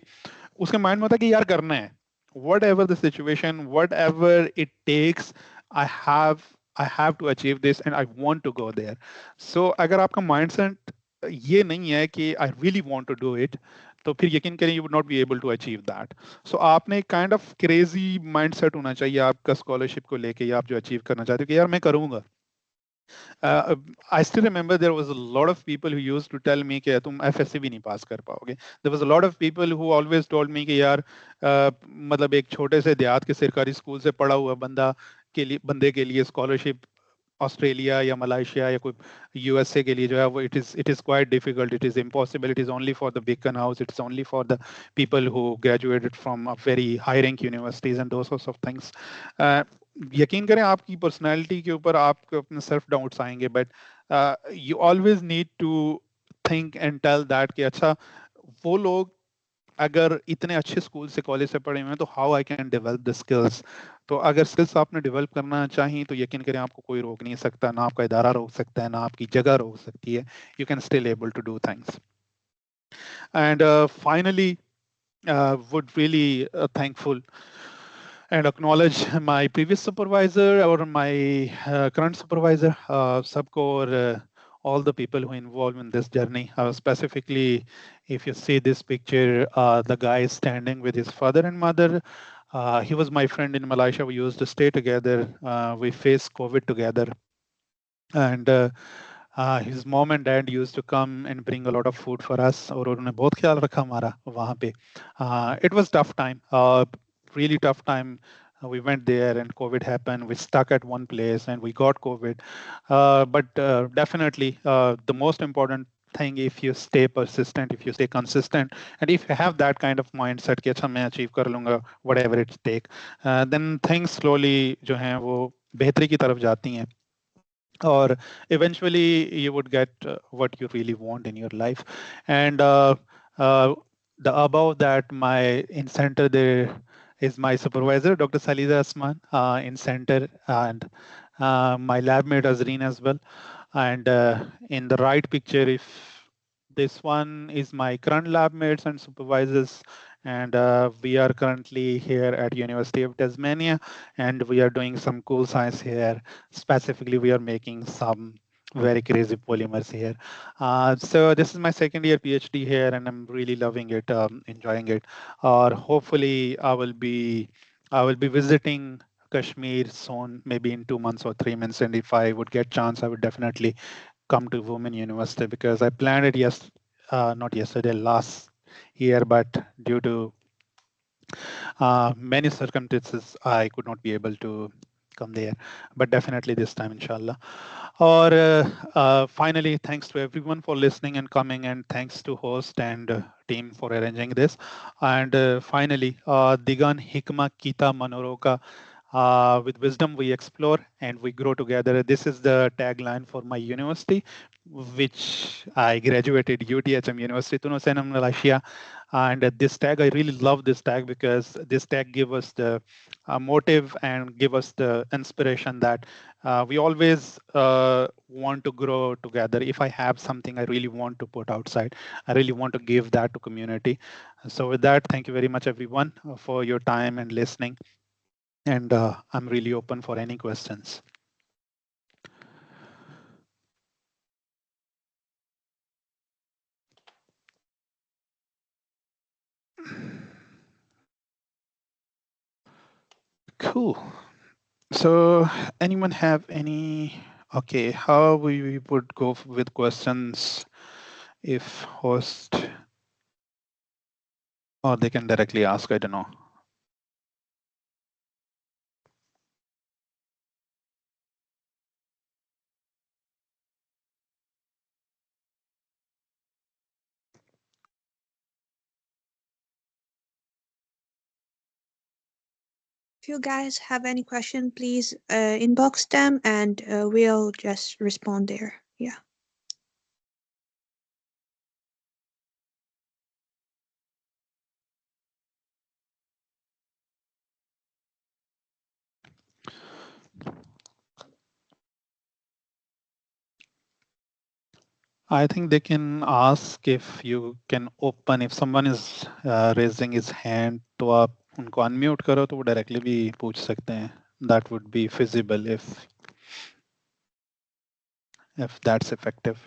उसके माइंड में होता है कि यार करना है, whatever the situation, whatever it takes, I have I have to achieve this and I want to go there. So अगर आपका माइंडसेट ये नहीं है कि I really want to do it, तो फिर यकीन करें you would not be able to achieve that. So आपने एक काइंड ऑफ क्रेजी माइंडसेट होना चाहिए आपका स्कॉलरशिप को लेके, या आप जो अचीव करना चाहते हो कि यार मैं करूंगा। I still remember there was a lot of people who used to tell me कि तुम FSC भी नहीं पास कर पाओगे। There was a lot of people who always told me कि यार मतलब एक छोटे से देहात के सरकारी स्कूल से पढ़ा हुआ बंदे के लिए स्कॉलरशिप ऑस्ट्रेलिया या मलाइशिया या कोई यूएसए के लिए जो है वो it is quite difficult, it is impossible, it is only for the big house, it's only for the people who graduated from very high rank universities and those sorts of things. यकीन करें आपकी personality के ऊपर आपको अपने self doubts आएंगे, but you always need to think and tell that कि अच्छा वो लोग अगर इतने अच्छे स्कूल से कॉलेज से पढ़े हुए हैं तो how I can develop the skills. तो अगर स्किल्स आपने डेवलप करना चाहिए तो यकीन करें आपको कोई रोक नहीं सकता, ना आपका इदारा रोक सकता है, ना आपकी जगह रोक सकती है। You can still able to do things. And finally would really thankful and acknowledge my previous supervisor or my current supervisor, Sabko, or all the people who involved in this journey. Specifically, if you see this picture, the guy is standing with his father and mother. He was my friend in Malaysia. We used to stay together. We faced COVID together. And his mom and dad used to come and bring a lot of food for us. और उन्होंने बहुत ख्याल रखा हमारा वहाँ पे. It was tough time, really tough time. We went there and COVID happened. We stuck at one place and we got COVID. But definitely the most important thing, if you stay persistent, if you stay consistent, and if you have that kind of mindset कि अच्छा मैं achieve कर लूँगा whatever it take, then things slowly जो हैं वो बेहतरी की तरफ जाती हैं. Or eventually you would get what you really want in your life. And the above that, my in center there is my supervisor, Dr. Saliza Asman, in center, and my lab mate Azreen as well. And in the right picture, if this one is my current lab mates and supervisors, and we are currently here at University of Tasmania, and we are doing some cool science here. Specifically, we are making some very crazy polymers here. So this is my second year PhD here, and I'm really loving it, enjoying it. Or hopefully, I will be visiting Kashmir soon, maybe in 2 months or 3 months. And if I would get chance, I would definitely come to Women University because I planned it not yesterday, last year, but due to many circumstances, I could not be able to come there. But definitely this time, inshallah. Or finally, thanks to everyone for listening and coming, and thanks to host and team for arranging this. And finally, Digan Hikma Kita Manoroka. With wisdom, we explore and we grow together. This is the tagline for my university, which I graduated UTHM University, Tunusenam, Malaysia. And this tag, I really love this tag because this tag gives us the motive and give us the inspiration that we always want to grow together. If I have something I really want to put outside, I really want to give that to community. So with that, thank you very much, everyone, for your time and listening. And I'm really open for any questions. Cool. So anyone have any, okay, how we would go with questions if host, or they can directly ask, I don't know. If you guys have any question, please inbox them and we'll just respond there. Yeah. I think they can ask if you can open, if someone is raising his hand, तो आप उनको unmute करो तो वो directly भी पूछ सकते हैं. That would be feasible if that's effective.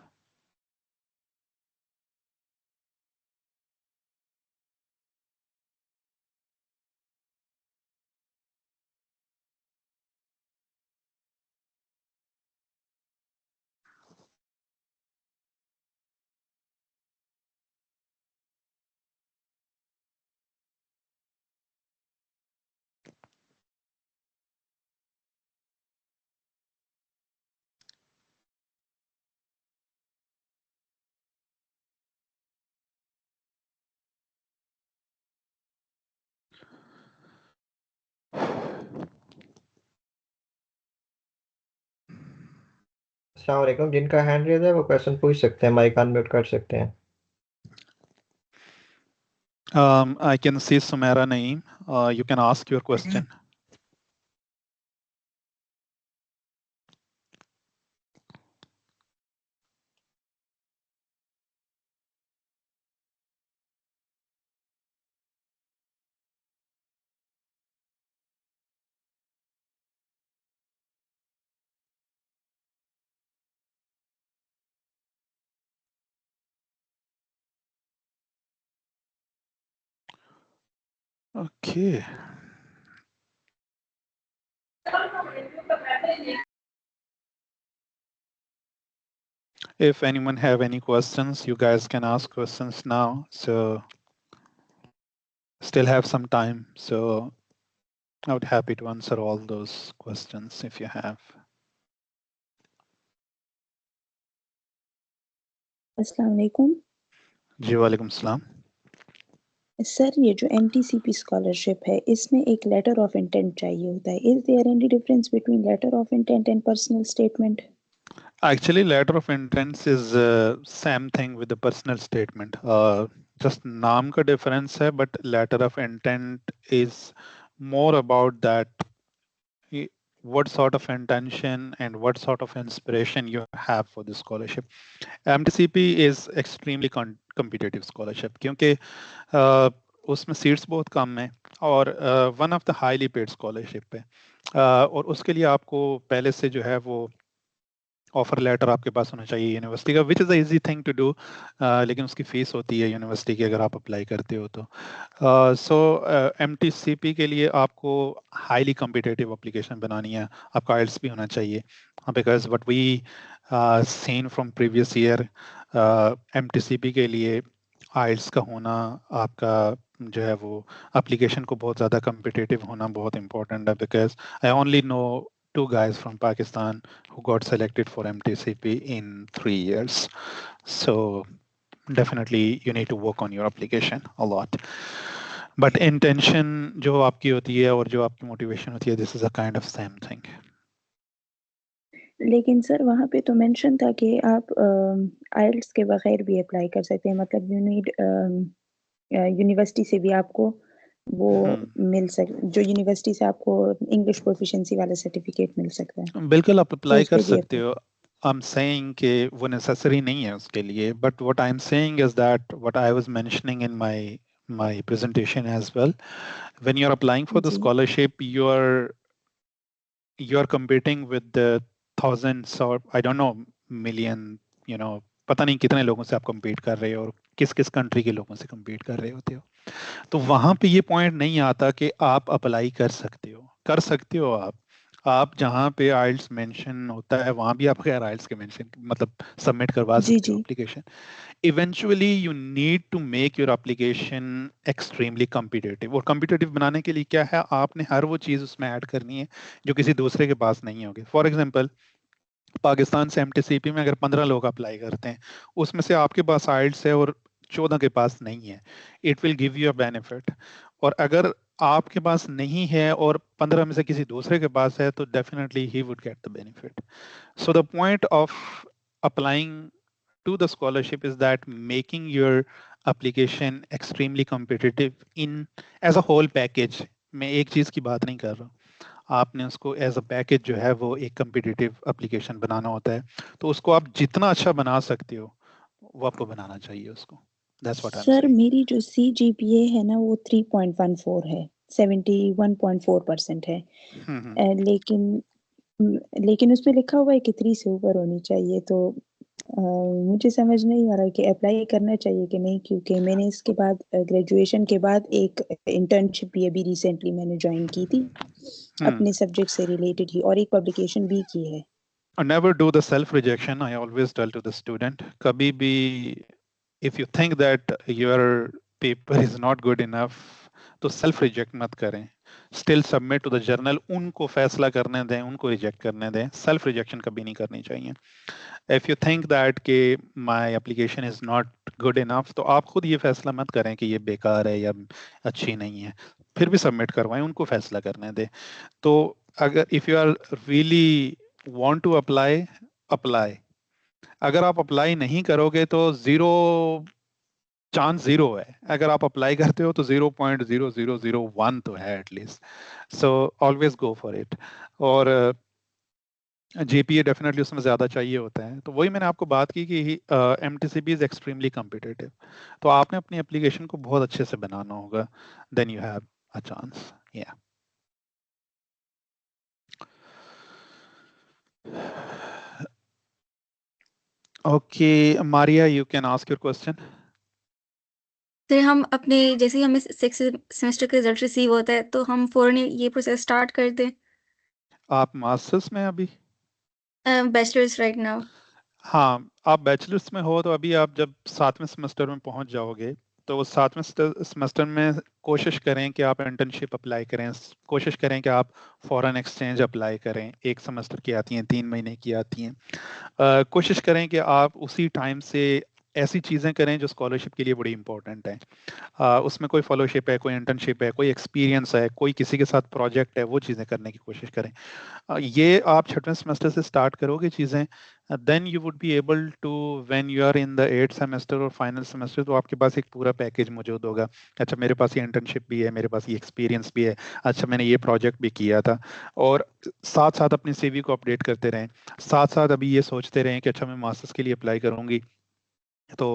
अस्सलाम वालेकुम, जिनका हैंड रेज है वो क्वेश्चन पूछ सकते हैं, माइक अनम्यूट कर सकते हैं. I can see Sumaira Naeem. You can ask your question. Okay. If anyone have any questions, you guys can ask questions now. So still have some time. So I would happy to answer all those questions if you have. अस्सलाम वालेकुम जी वालेकुम सलाम। Sir, ये जो MTCP scholarship है, इसमें एक letter of intent चाहिए होता है। Is there any difference between letter of intent and personal statement? Actually, letter of intent is same thing with the personal statement. Just नाम का difference है, but letter of intent is more about that what sort of intention and what sort of inspiration you have for the scholarship. MTCP is extremely competitive scholarship क्योंकि उसमें seats बहुत कम है और one of the highly paid scholarship है और उसके लिए आपको पहले से जो है वो ऑफर लेटर आपके पास होना चाहिए यूनिवर्सिटी का, which is the easy thing to do, लेकिन उसकी फीस होती है यूनिवर्सिटी की अगर आप अप्लाई करते हो तो। सो MTCP के लिए आपको हाईली कम्पिटेटिव एप्लीकेशन बनानी है, आपका IELTS भी होना चाहिए because what we seen from previous year MTCP के लिए IELTS का होना आपका जो है वो एप्लीकेशन को बहुत ज़्यादा कम्पिटेटिव होना बहुत इंपॉर्टेंट है because I only know 2 guys from Pakistan who got selected for MTCP in 3 years. So definitely you need to work on your application a lot. But intention जो आपकी होती है और जो आपकी motivation होती है, this is a kind of same thing. लेकिन सर वहाँ पे तो मेंशन था कि आप IELTS के बगैर भी अप्लाई कर सकते हैं, मतलब यू नीड यूनिवर्सिटी से भी आपको वो मिल जो यूनिवर्सिटी से आपको इंग्लिश प्रोफिशिएंसी वाला सर्टिफिकेट मिल सकता है। बिल्कुल आप अप्लाई कर उस पे भी सकते हो। I'm saying कि वो necessary नहीं है उसके लिए, but what I'm saying is that what I was mentioning in my presentation as well, when you're applying for the ji scholarship, you're competing with the thousands or I don't know million, you know, पता नहीं कितने लोगों से आप compete कर रहे हो और किस किस कंट्री के लोगों से compete कर रहे होते हो। तो वहां पे ये पॉइंट नहीं आता कि आप अप्लाई कर सकते हो आप जहां पे IELTS मेंशन होता है वहां भी आप गैर IELTS के मेंशन मतलब सबमिट करवा जी सकते हो जी application. Eventually you need to make your application extremely competitive, और कॉम्पिटिटिव बनाने के लिए क्या है, आपने हर वो चीज़ उसमें ऐड करनी है जो किसी दूसरे के पास नहीं होगी। फॉर एग्जाम्पल पाकिस्तान से MTCP में अगर 15 लोग अप्लाई करते हैं, उसमें से आपके पास IELTS है और 14 के पास नहीं है, it will give you a benefit. और अगर आपके पास नहीं है और 15 में से किसी दूसरे के पास है तो definitely he would get the benefit. So the point of applying to the scholarship is that making your application extremely competitive in as a whole package। मैं एक चीज की बात नहीं कर रहा हूँ, आपने उसको एज अ पैकेज जो है वो एक कम्पिटिटिव एप्लीकेशन बनाना होता है, तो उसको आप जितना अच्छा बना सकते हो वो आपको बनाना चाहिए उसको। That's what I'm sir saying. मेरी जो CGPA है ना वो 3.14 है, 71.4% है। लेकिन उसमें लिखा हुआ है कि 3 से ऊपर होनी चाहिए, तो मुझे समझ नहीं आ रहा है कि अप्लाई करना चाहिए कि नहीं, क्योंकि मैंने इसके बाद ग्रेजुएशन के बाद एक इंटर्नशिप ये भी रिसेंटली मैंने ज्वाइन की थी अपने सब्जेक्ट से रिलेटेड ही, और एक पब्लिकेशन भी की है। Never do the self rejection. I always tell to the student, कभी भी if you think that your paper is not good enough तो self reject मत करें, still submit to the journal। उनको फैसला करने दें, उनको रिजेक्ट करने दें, self rejection कभी नहीं करनी चाहिए। if you think that कि my application is not good enough तो आप खुद ये फैसला मत करें कि ये बेकार है या अच्छी नहीं है, फिर भी सबमिट करवाएं, उनको फैसला करने दें। तो अगर if you are really want to apply, अगर आप अप्लाई नहीं करोगे तो 0 चांस 0 है। अगर आप अप्लाई करते हो तो 0.0001 तो है at least, so always go for it. और जेपीए डेफिनेटली उसमें ज़्यादा चाहिए होता है। तो वही मैंने आपको बात की कि एमटीसीबी इज़ एक्सट्रीमली कम्पिटिटिव, तो आपने अपनी एप्लीकेशन को बहुत अच्छे से बनाना होगा, then you have a chance. Yeah okay Maria, you can ask your question. Sir हम अपने जैसे ही हमें 6th सेमेस्टर का रिजल्ट रिसीव होता है तो हम फौरन ये प्रोसेस स्टार्ट कर दें। आप मास्टर्स में अभी? Bachelors right now. हाँ, आप बैचलर्स में हो तो अभी आप जब 7वें सेमेस्टर में पहुंच जाओगे तो उस 7वें सेमेस्टर में कोशिश करें कि आप इंटर्नशिप अप्लाई करें, कोशिश करें कि आप फॉरेन एक्सचेंज अप्लाई करें। 1 सेमेस्टर की आती हैं, 3 महीने की आती हैं। कोशिश करें कि आप उसी टाइम से ऐसी चीज़ें करें जो स्कॉलरशिप के लिए बड़ी इंपॉर्टेंट हैं। उसमें कोई फेलोशिप है, कोई इंटर्नशिप है, कोई एक्सपीरियंस है, कोई किसी के साथ प्रोजेक्ट है, वो चीज़ें करने की कोशिश करें। ये आप 6वें सेमेस्टर से स्टार्ट करोगे चीज़ें, then you would be able to when you are in the 8th semester और फाइनल सेमेस्टर, तो आपके पास एक पूरा पैकेज मौजूद होगा। अच्छा मेरे पास ये इंटर्नशिप भी है, मेरे पास ये एक्सपीरियंस भी है, अच्छा मैंने ये प्रोजेक्ट भी किया था। और साथ साथ अपनी सीवी को अपडेट करते रहें, साथ साथ अभी ये सोचते रहें कि अच्छा मैं मास्टर्स के लिए अप्लाई करूँगी तो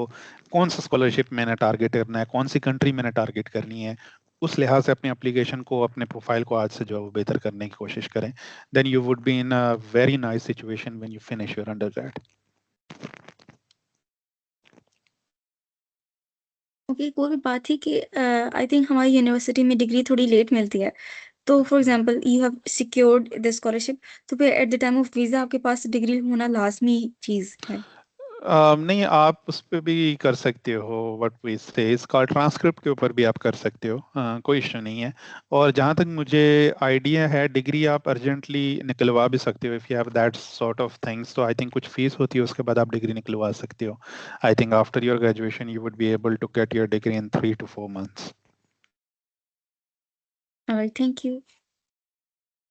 कौन सा स्कॉलरशिप मैंने टारगेट करना है, कौन सी कंट्री मैंने टारगेट करनी है, उस लिहाज से अपनी एप्लीकेशन को, अपने प्रोफाइल को आज से जो है वो बेहतर करने की कोशिश करें। Then you would be in a very nice situation when you finish your undergrad. Okay, कोई भी बात थी कि आई थिंक हमारी यूनिवर्सिटी में डिग्री थोड़ी लेट मिलती है, तो for example you have secured the scholarship, तो फिर at the time of visa आपके पास डिग्री होना लाजमी चीज है। नहीं, आप उस पे भी कर सकते हो, व्हाट वी से इसका ट्रांसक्रिप्ट के ऊपर भी आप कर सकते हो, कोई इश्यू नहीं है। और जहाँ तक मुझे आइडिया है, डिग्री आप अर्जेंटली निकलवा भी सकते हो if you have that sort of things. तो आई थिंक कुछ फीस होती है, उसके बाद आप डिग्री निकलवा सकते हो। I think after your graduation you would be able to get your degree in 3 to 4 months। Alright, thank you.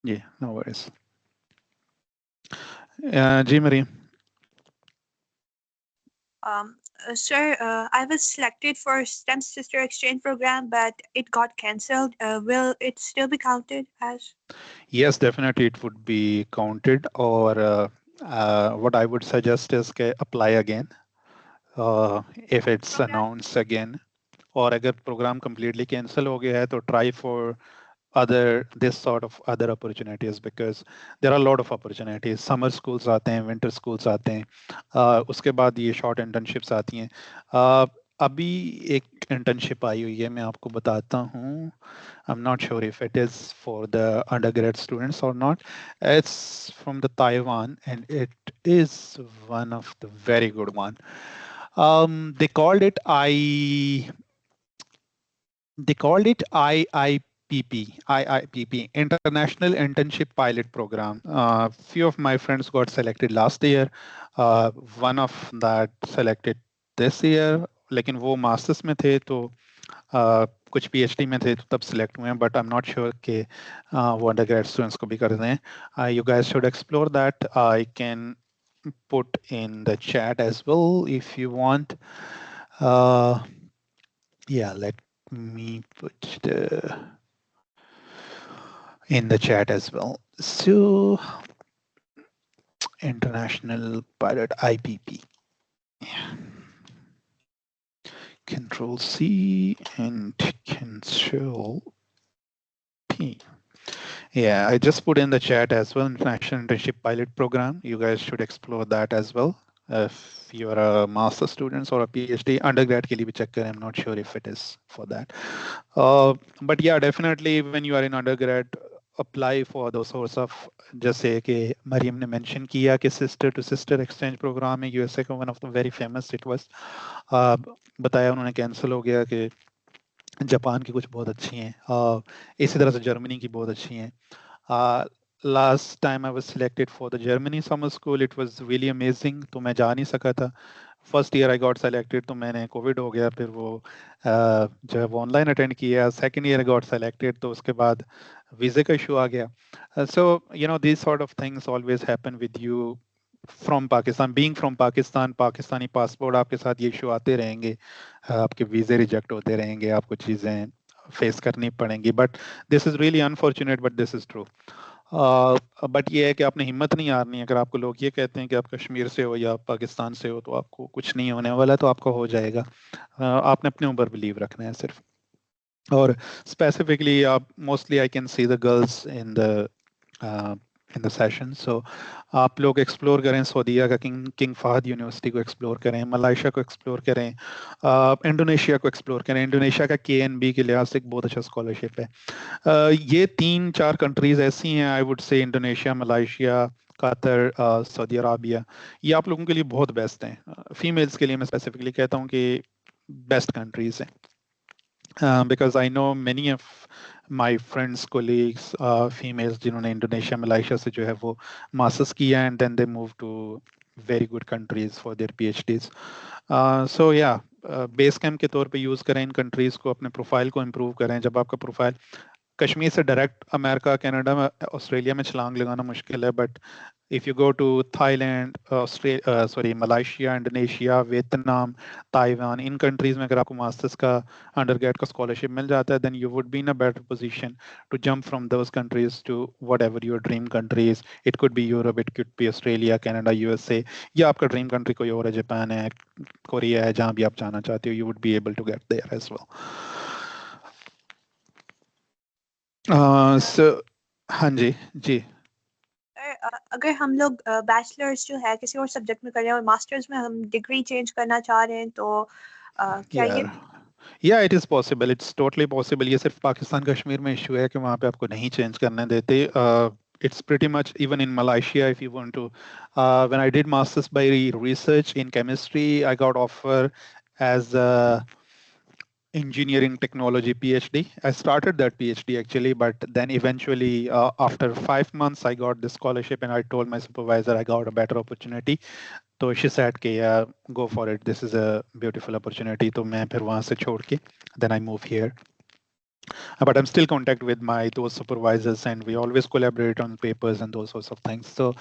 Yeah, no worries. जी Mariam. Sir, I was selected for STEM Sister Exchange Program, but it got cancelled. Will it still be counted as? Yes, definitely it would be counted. Or what I would suggest is कि apply again if it's Program? announced again. और अगर programme completely cancel हो गया है तो try for this sort of other opportunities, because there are a lot of opportunities. Summer schools आते हैं, winter schools आते हैं, उसके बाद ये short internships आती हैं। अभी एक internship आई हुई है, मैं आपको बताता हूँ। I'm not sure if it is for the undergrad students or not. It's from the Taiwan and it is one of the very good one. They called it IIPP, International Internship Pilot Program. Few of my friends got selected last year. One of that selected this year. लेकिन वो masters में थे तो कुछ PhD में थे तो तब सिलेक्ट हुए हैं, but I am not sure कि वो अंडरग्रेड स्टूडेंट्स को भी कर दें। You guys should explore that. I can put in the chat as well if you want. Yeah, let me put in the chat as well. So International Pilot IPP. Yeah. Control C and Control P. Yeah, I just put in the chat as well, International Internship Pilot Program. You guys should explore that as well. If you are a master students or a PhD, undergrad के लिए भी check करें. I'm not sure if it is for that. But yeah, definitely when you are in undergrad, apply for those sorts of, जैसे कि मरियम ने mention किया कि sister to sister exchange program है USA का, one of the very famous it was. बताया उन्होंने cancel हो गया कि जापान की कुछ बहुत अच्छी हैं, इसी तरह से जर्मनी की बहुत अच्छी हैं। Last time I was selected for the Germany summer school, it was really amazing. तो मैं जा नहीं सका था। First year I got selected तो मैंने कोविड हो गया, फिर वो जो है वो ऑनलाइन अटेंड किया। सेकेंड ईयर गॉट सेलेक्टेड तो उसके बाद वीज़े का इशू आ गया। So you know this sort of things always happen with you from Pakistan, being from Pakistan, Pakistani passport आपके साथ ये इशू आते रहेंगे, आपके वीज़े रिजेक्ट होते रहेंगे, आपको चीज़ें फेस करनी पड़ेंगी, but this is really unfortunate but this is true. But ये है कि आपने हिम्मत नहीं हारनी है। अगर आपको लोग ये कहते हैं कि आप कश्मीर से हो या आप पाकिस्तान से हो तो आपको कुछ नहीं होने वाला, तो आपको हो जाएगा। आपने अपने ऊपर बिलीव रखना है सिर्फ। और स्पेसिफिकली आप mostly I can see the girls in the session, so आप लोग एक्सप्लोर करें सऊदीया का किंग फहद यूनिवर्सिटी को एक्सप्लोर करें, मलाइशिया को एक्सप्लोर करें, इंडोनेशिया को एक्सप्लोर करें। इंडोनेशिया का KNB के लिहाज से एक बहुत अच्छा स्कॉलरशिप है। ये 3-4 कंट्रीज ऐसी हैं, I would say Indonesia, Malaysia, Qatar, Saudi Arabia, ये आप लोगों के लिए बहुत बेस्ट हैं। फीमेल्स के लिए मैं स्पेसिफिकली कहता हूँ कि बेस्ट कंट्रीज हैं, because I know many of my friends colleagues females जिन्होंने इंडोनेशिया मलाइशिया से जो है वो मास्टर्स किया and then they move to very good countries for their PhDs। So या बेस कैम्प के तौर पे यूज़ करें इन कंट्रीज़ को, अपने प्रोफाइल को इम्प्रूव करें। जब आपका प्रोफाइल कश्मीर से डायरेक्ट अमेरिका, कनाडा में, ऑस्ट्रेलिया में छलांग लगाना मुश्किल है, but if you go to Thailand, Malaysia, Indonesia, Vietnam, Taiwan, इन कंट्रीज़ में अगर आपको मास्टर्स का अंडरग्रेड का स्कॉलरशिप मिल जाता है, then you would be in a better position to jump from those countries to whatever your dream countries. It could be Europe, it could be Australia, Canada, USA, या आपका dream country कोई और है, Japan है, Korea है, जहाँ भी आप जाना चाहते हो, you would be able to get there as well. हाँ जी जी। अगर हम लोग बैचलर्स जो है किसी और सब्जेक्ट में कर रहे हैं और मास्टर्स में हम डिग्री चेंज करना चाह रहे हैं, तो क्या ये या it is possible, it's totally possible. ये सिर्फ पाकिस्तान कश्मीर में इशू है कि वहाँ पे आपको नहीं चेंज करने देते। It's pretty much even in Malaysia if you want to. When I did masters by research in chemistry, I got offer as a engineering technology PhD. I started that PhD actually, but then eventually after 5 months I got the scholarship and I told my supervisor I got a better opportunity. So she said कि yeah, go for it, this is a beautiful opportunity. तो मैं फिर वहाँ से छोड़ के then I moved here. But I'm still in contact with those supervisors and we always collaborate on papers and those sorts of things. So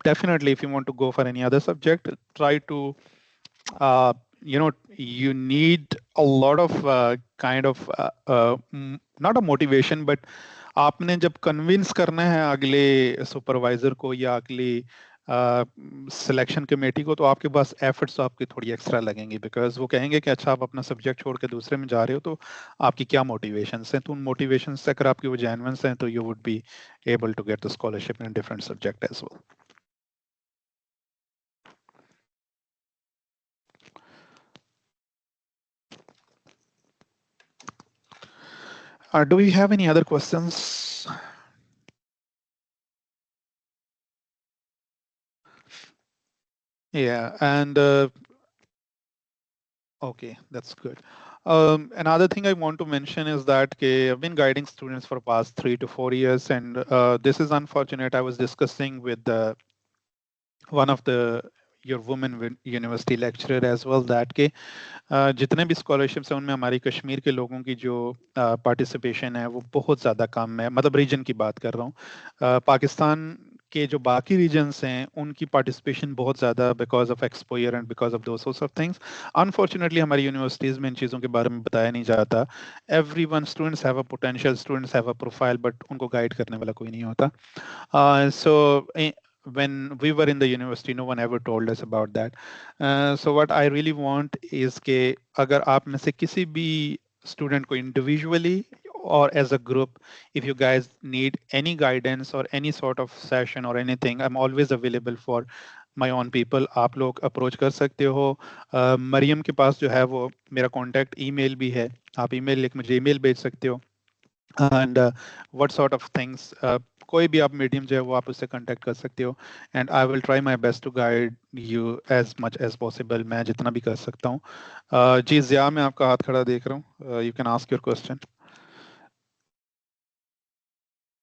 definitely if you want to go for any other subject, try to you need a lot of not a motivation, but आपने जब convince करना है अगले supervisor को या अगली selection committee को, तो आपके पास एफर्ट्स तो आपकी थोड़ी एक्स्ट्रा लगेंगी, बिकॉज वो कहेंगे कि अच्छा आप अपना सब्जेक्ट छोड़ के दूसरे में जा रहे हो, तो आपकी क्या मोटिवेशंस हैं। तो उन मोटिवेशंस से अगर आपकी वो जेन्युइन्स हैं तो you would be able to get the scholarship in different subject as well. Do we have any other questions? Yeah, and okay, that's good. Another thing I want to mention is that I've been guiding students for the past 3 to 4 years, and this is unfortunate. I was discussing with one of your women university lecturer as well that जितने भी scholarships हैं उनमें हमारी कश्मीर के लोगों की जो participation है वो बहुत ज़्यादा कम है। मतलब रीजन की बात कर रहा हूँ। पाकिस्तान के जो बाकी रीजन्स हैं उनकी पार्टिसिपेशन बहुत ज़्यादा because of exposure and because of those sorts of things. Unfortunately हमारी यूनिवर्सिटीज़ में इन चीज़ों के बारे में बताया नहीं जाता। Everyone, students have a potential, students have a profile, but उनको गाइड करने वाला कोई नहीं होता। So when we were in the university, no one ever told us about that. So what I really want is कि अगर आप में से किसी भी student को individually or as a group, if you guys need any guidance or any sort of session or anything, I'm always available for my own people. आप लोग approach कर सकते हो। मरियम के पास जो है वो मेरा contact email भी है, आप email लिख मुझे email भेज सकते हो। And what sort of things, कोई भी आप मीडियम जो है वो आप उससे कांटेक्ट कर सकते हो, and I will try my best to guide you as much as possible, मैं जितना भी कर सकता हूँ। जी ज़िया, मैं आपका हाथ खड़ा देख रहा हूँ, you can ask your question.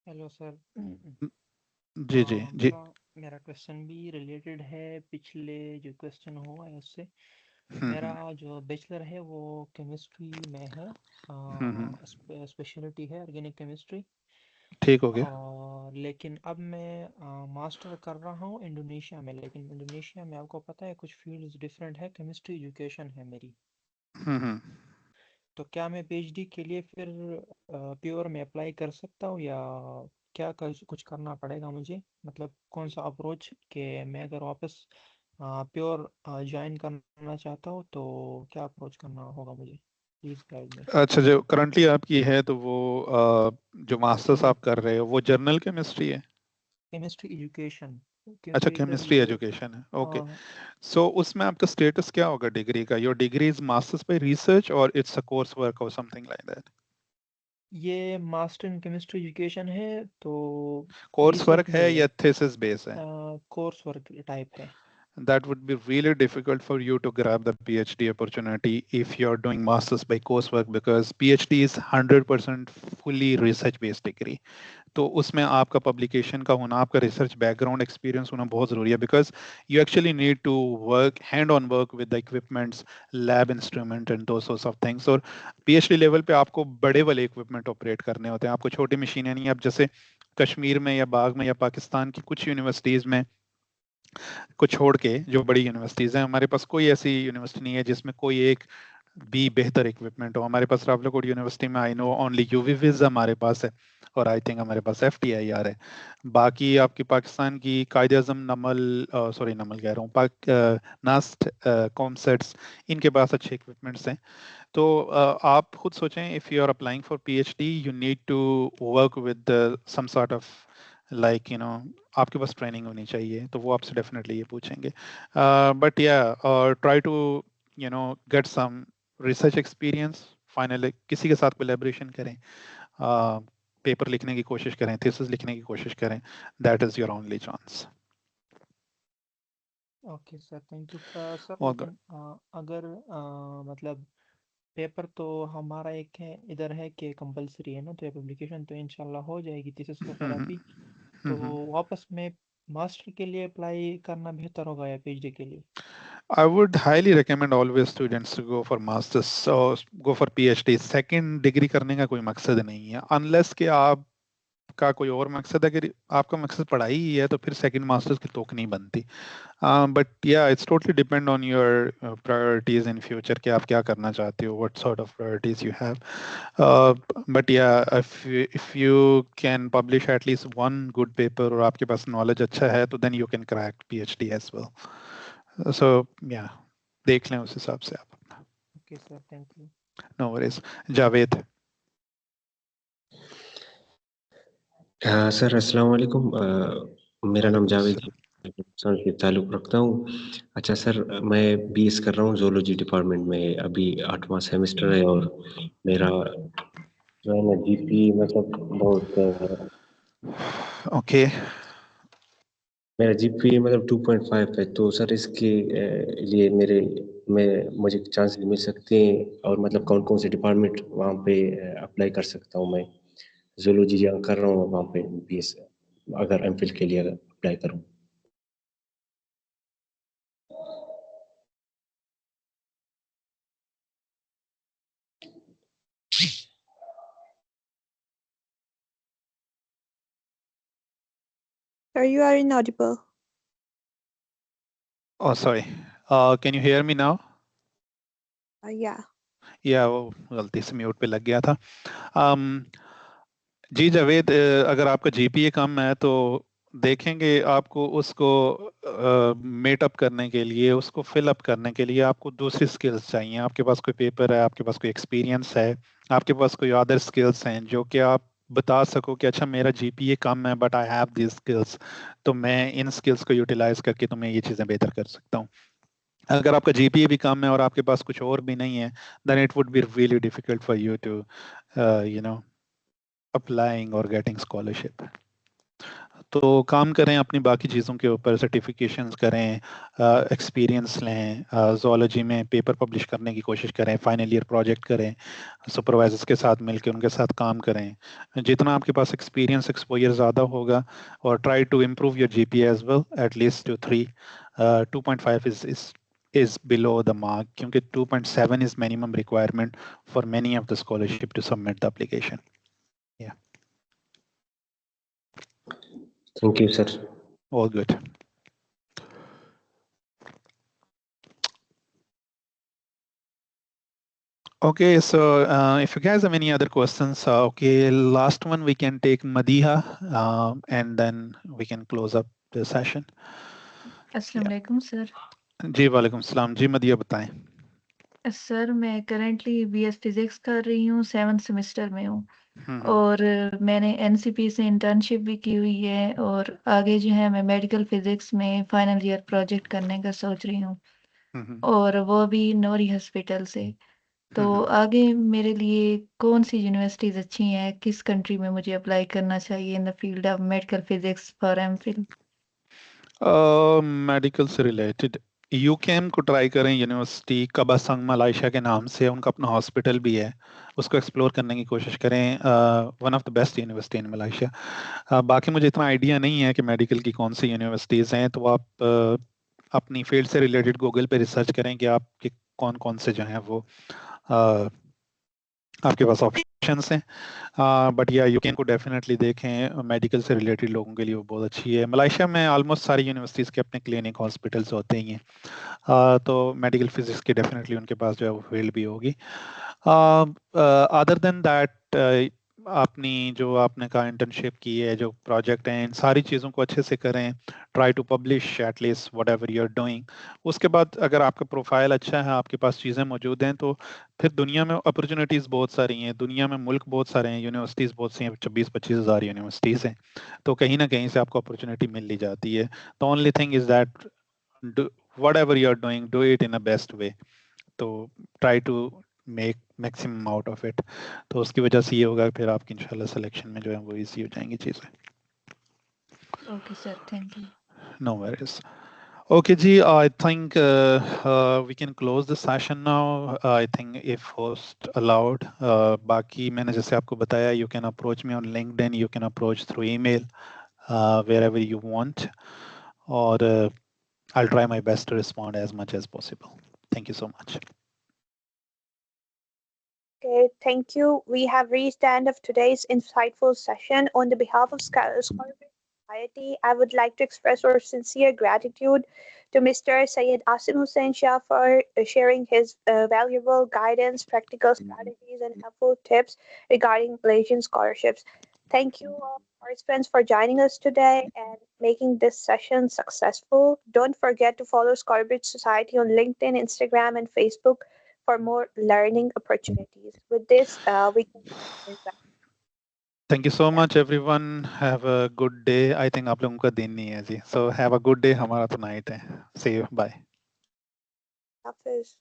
Hello sir. जी जी जी। मेरा क्वेश्चन भी रिलेटेड है पिछले जो क्वेश्चन हुआ है उससे। हम्म, मेरा जो बैचलर है वो केमिस्ट्री में है, हम्म, स्पेशलिटी है ऑर्गेनिक केमिस्ट्री। ठीक हो गया। और लेकिन अब मैं मास्टर कर रहा हूँ इंडोनेशिया में, लेकिन इंडोनेशिया में आपको पता है कुछ फील्ड्स डिफरेंट है, केमिस्ट्री एजुकेशन है मेरी। हम्म। तो क्या मैं पीएचडी के लिए फिर प्योर में अप्लाई कर सकता हूँ, या क्या कुछ करना पड़ेगा मुझे? मतलब कौन सा अप्रोच कि मैं अगर वापस प्योर ज्वाइन करना चाहता हूँ तो क्या अप्रोच करना होगा मुझे? Please guide me. अच्छा, जो करंटली आपकी है तो वो जो मास्टर्स आप कर रहे हो वो जर्नल केमिस्ट्री है? केमिस्ट्री एजुकेशन, अच्छा, क्योंकि इधर केमिस्ट्री ये एजुकेशन है, ओके। हाँ, सो उसमें आपका स्टेटस क्या होगा डिग्री का? Your degree is masters bye research और इट्स अ कोर्स वर्क और समथिंग लाइक दैट? ये मास्टर इन केमिस्ट्री एजुकेशन है तो कोर्स रिसर्च वर्क है नहीं है, या थीसिस बेस है? कोर्स वर्क टाइप है। That would be really difficult for you to grab the PhD opportunity if you're doing masters by coursework, because PhD is 100% fully research based degree. तो उसमें आपका publication का होना, आपका research background experience होना बहुत ज़रूरी है, because you actually need to work hand on work with the equipments, lab instrument and those sorts of things. और पीएचडी लेवल पे आपको बड़े वाले इक्विपमेंट ऑपरेट करने होते हैं, आपको छोटी मशीनें नहीं। अब जैसे कश्मीर में या बाग में या पाकिस्तान की कुछ यूनिवर्सिटीज़ में को छोड़ के जो बड़ी यूनिवर्सिटीज हैं, हमारे पास कोई ऐसी यूनिवर्सिटी नहीं है जिसमें कोई एक भी बेहतर इक्विपमेंट हो। हमारे पास रावलकोट यूनिवर्सिटी में आई नो ओनली यूवीविज हमारे पास है, और आई थिंक हमारे पास FTIR है। बाकी आपकी पाकिस्तान की कायदे आजम, नमल, सॉरी नमल कह रहा हूँ, नास्ट, कॉमसेट्स, इनके पास अच्छे इक्विपमेंट्स हैं। तो आप खुद सोचें, if you are applying for PhD you need to work with some sort of like आपके पास ट्रेनिंग होनी चाहिए, तो वो आपसे डेफिनेटली ये पूछेंगे। But yeah try to get some research experience. Finally किसी के साथ कोलैबोरेशन करें, पेपर लिखने की कोशिश करें, थीसिस लिखने की कोशिश करें। That is your only chance. Okay sir, thank you sir. और लेकिन अगर मतलब पेपर तो हमारा एक है इधर है कि कंपलसरी है ना, तो ये पब्लिकेशन तो इंशाल्लाह हो जाएगी थीसिस वगैरह भी। तो वापस में मास्टर के लिए अप्लाई करना बेहतर होगा या पीएचडी के लिए? I would highly recommend always students to go for masters or go for PhD. Second degree करने का कोई मकसद नहीं है, अनलेस कि आपका कोई और मकसद है। अगर आपका मकसद पढ़ाई ही है तो फिर सेकेंड मास्टर्स की तोक नहीं बनती। But yeah it's totally depend on your priorities in future कि आप क्या करना चाहते हो, what sort of priorities you have. But yeah if you can publish at least one good paper और आपके पास नॉलेज अच्छा है, तो then you can crack PhD as well. So yeah देख लें उस हिसाब से आप अपना। Okay sir, thank you. No worries. Javed. Sir अस्सलाम वालेकुम। मेरा नाम जावेद है, पाकिस्तान से ताल्लुक़ रखता हूँ। अच्छा सर, मैं BS कर रहा हूँ ज़ूलॉजी डिपार्टमेंट में, अभी 8वां सेमेस्टर है, और मेरा जो है ना GPA मतलब बहुत ओके। मेरा GPA मतलब 2.5 है। तो सर इसके लिए मुझे चांस मिल सकते हैं, और मतलब कौन कौन से डिपार्टमेंट वहाँ पे अप्लाई कर सकता हूँ मैं? ज़ूलॉजी जहाँ कर रहा हूँ वहाँ पे BS अगर MPhil के लिए अगर अप्लाई करूँ। Sir, you are inaudible. Oh, sorry. Can you hear me now? Yeah. या वो गलती से म्यूट पे लग गया था। जी जावेद, अगर आपका GPA कम है तो देखेंगे आपको उसको मेट अप करने के लिए, उसको फिल अप करने के लिए आपको दूसरी स्किल्स चाहिए। आपके पास कोई पेपर है, आपके पास कोई एक्सपीरियंस है, आपके पास कोई अदर स्किल्स हैं जो कि आप बता सको कि अच्छा मेरा GPA कम है but I have this skills, तो मैं इन स्किल्स को यूटिलाइज करके तो मैं ये चीज़ें बेहतर कर सकता हूँ। अगर आपका GPA भी कम है और आपके पास कुछ और भी नहीं है, then it would be really difficult for you to applying और गेटिंग स्कॉलरशिप। तो काम करें अपनी बाकी चीज़ों के ऊपर, सर्टिफिकेशंस करें, एक्सपीरियंस लें, ज़ूलॉजी में पेपर पब्लिश करने की कोशिश करें, फाइनल ईयर प्रोजेक्ट करें, सुपरवाइजर्स के साथ मिलकर उनके साथ काम करें। जितना आपके पास एक्सपीरियंस एक्सपोजर ज़्यादा होगा, और try to improve your GPA as well at least to 3। 2.5 is below the mark, क्योंकि 2.7 is minimum requirement for many of the scholarship to submit the application. Yeah. Thank you, sir. All good. Okay, so if you guys have any other questions, okay, last one we can take Madiha, and then we can close up the session. अस्सलाम वालेकुम sir. जी वालेकुम सलाम जी, मदिया बताएं। Sir मैं currently BS physics कर रही हूँ, 7th semester में हूँ और मैंने एनसीपी से इंटर्नशिप भी की हुई है और आगे जो है मैं मेडिकल फिजिक्स में फाइनल ईयर प्रोजेक्ट करने का सोच रही हूँ और वो भी नूरी हॉस्पिटल से। तो आगे मेरे लिए कौन सी यूनिवर्सिटीज अच्छी हैं, किस कंट्री में मुझे अप्लाई करना चाहिए in the field of medical physics for MPhil? Medical से रिलेटेड यूकेएम को ट्राई करें, यूनिवर्सिटी कबासंग मलाइशिया के नाम से, उनका अपना हॉस्पिटल भी है, उसको एक्सप्लोर करने की कोशिश करें। One of the best university in Malaysia. बाकी मुझे इतना आइडिया नहीं है कि मेडिकल की कौन सी यूनिवर्सिटीज़ हैं, तो आप अपनी फील्ड से रिलेटेड गूगल पे रिसर्च करें कि आपके कौन कौन से जो हैं वो आपके पास ऑप्शंस हैं। बट या यूकेएम को डेफिनेटली देखें, मेडिकल से रिलेटेड लोगों के लिए वो बहुत अच्छी है। मलाइशिया में ऑलमोस्ट सारी यूनिवर्सिटीज़ के अपने क्लिनिक हॉस्पिटल्स होते ही हैं, तो मेडिकल फिजिक्स की डेफिनेटली उनके पास जो है वो फील्ड भी होगी। अदर देन दैट अपनी जो आपने कहा इंटर्नशिप की है, जो प्रोजेक्ट हैं, इन सारी चीज़ों को अच्छे से करें, try to publish at least whatever you are doing. उसके बाद अगर आपका प्रोफाइल अच्छा है, आपके पास चीज़ें मौजूद हैं, तो फिर दुनिया में अपॉर्चुनिटीज़ बहुत सारी हैं, दुनिया में मुल्क बहुत सारे हैं, यूनिवर्सिटीज़ बहुत सी हैं, 24-25 हज़ार यूनिवर्सिटीज़ हैं, तो कहीं ना कहीं से आपको अपॉर्चुनिटी मिल ही जाती है। The only thing is that whatever you are doing, do it in a best way, तो try to make maximum out of it. तो उसकी वजह से ये होगा फिर आपकी इंशाल्लाह सिलेक्शन में जो है वो इजी हो जाएंगी चीज़ें। Okay sir, thank you. No worries. Okay, Ji, I think we can close the session now. I think if host allowed, बाकी मैंने जैसे आपको बताया, you can approach me on LinkedIn, you can approach through email, wherever you want, or I'll try my best to respond as much as possible. Thank you so much. Okay, thank you. We have reached the end of today's insightful session. On the behalf of Scholarship Society, I would like to express our sincere gratitude to Mr. Syed Asim Hussain Shah for sharing his valuable guidance, practical strategies, and helpful tips regarding Malaysian scholarships. Thank you, participants, for joining us today and making this session successful. Don't forget to follow Scholarship Society on LinkedIn, Instagram, and Facebook for more learning opportunities. With this, we can. Thank you so much, everyone. Have a good day. I think आप लोगों का दिन नहीं है जी, so have a good day. हमारा तो night है. See you. Bye. Hafiz.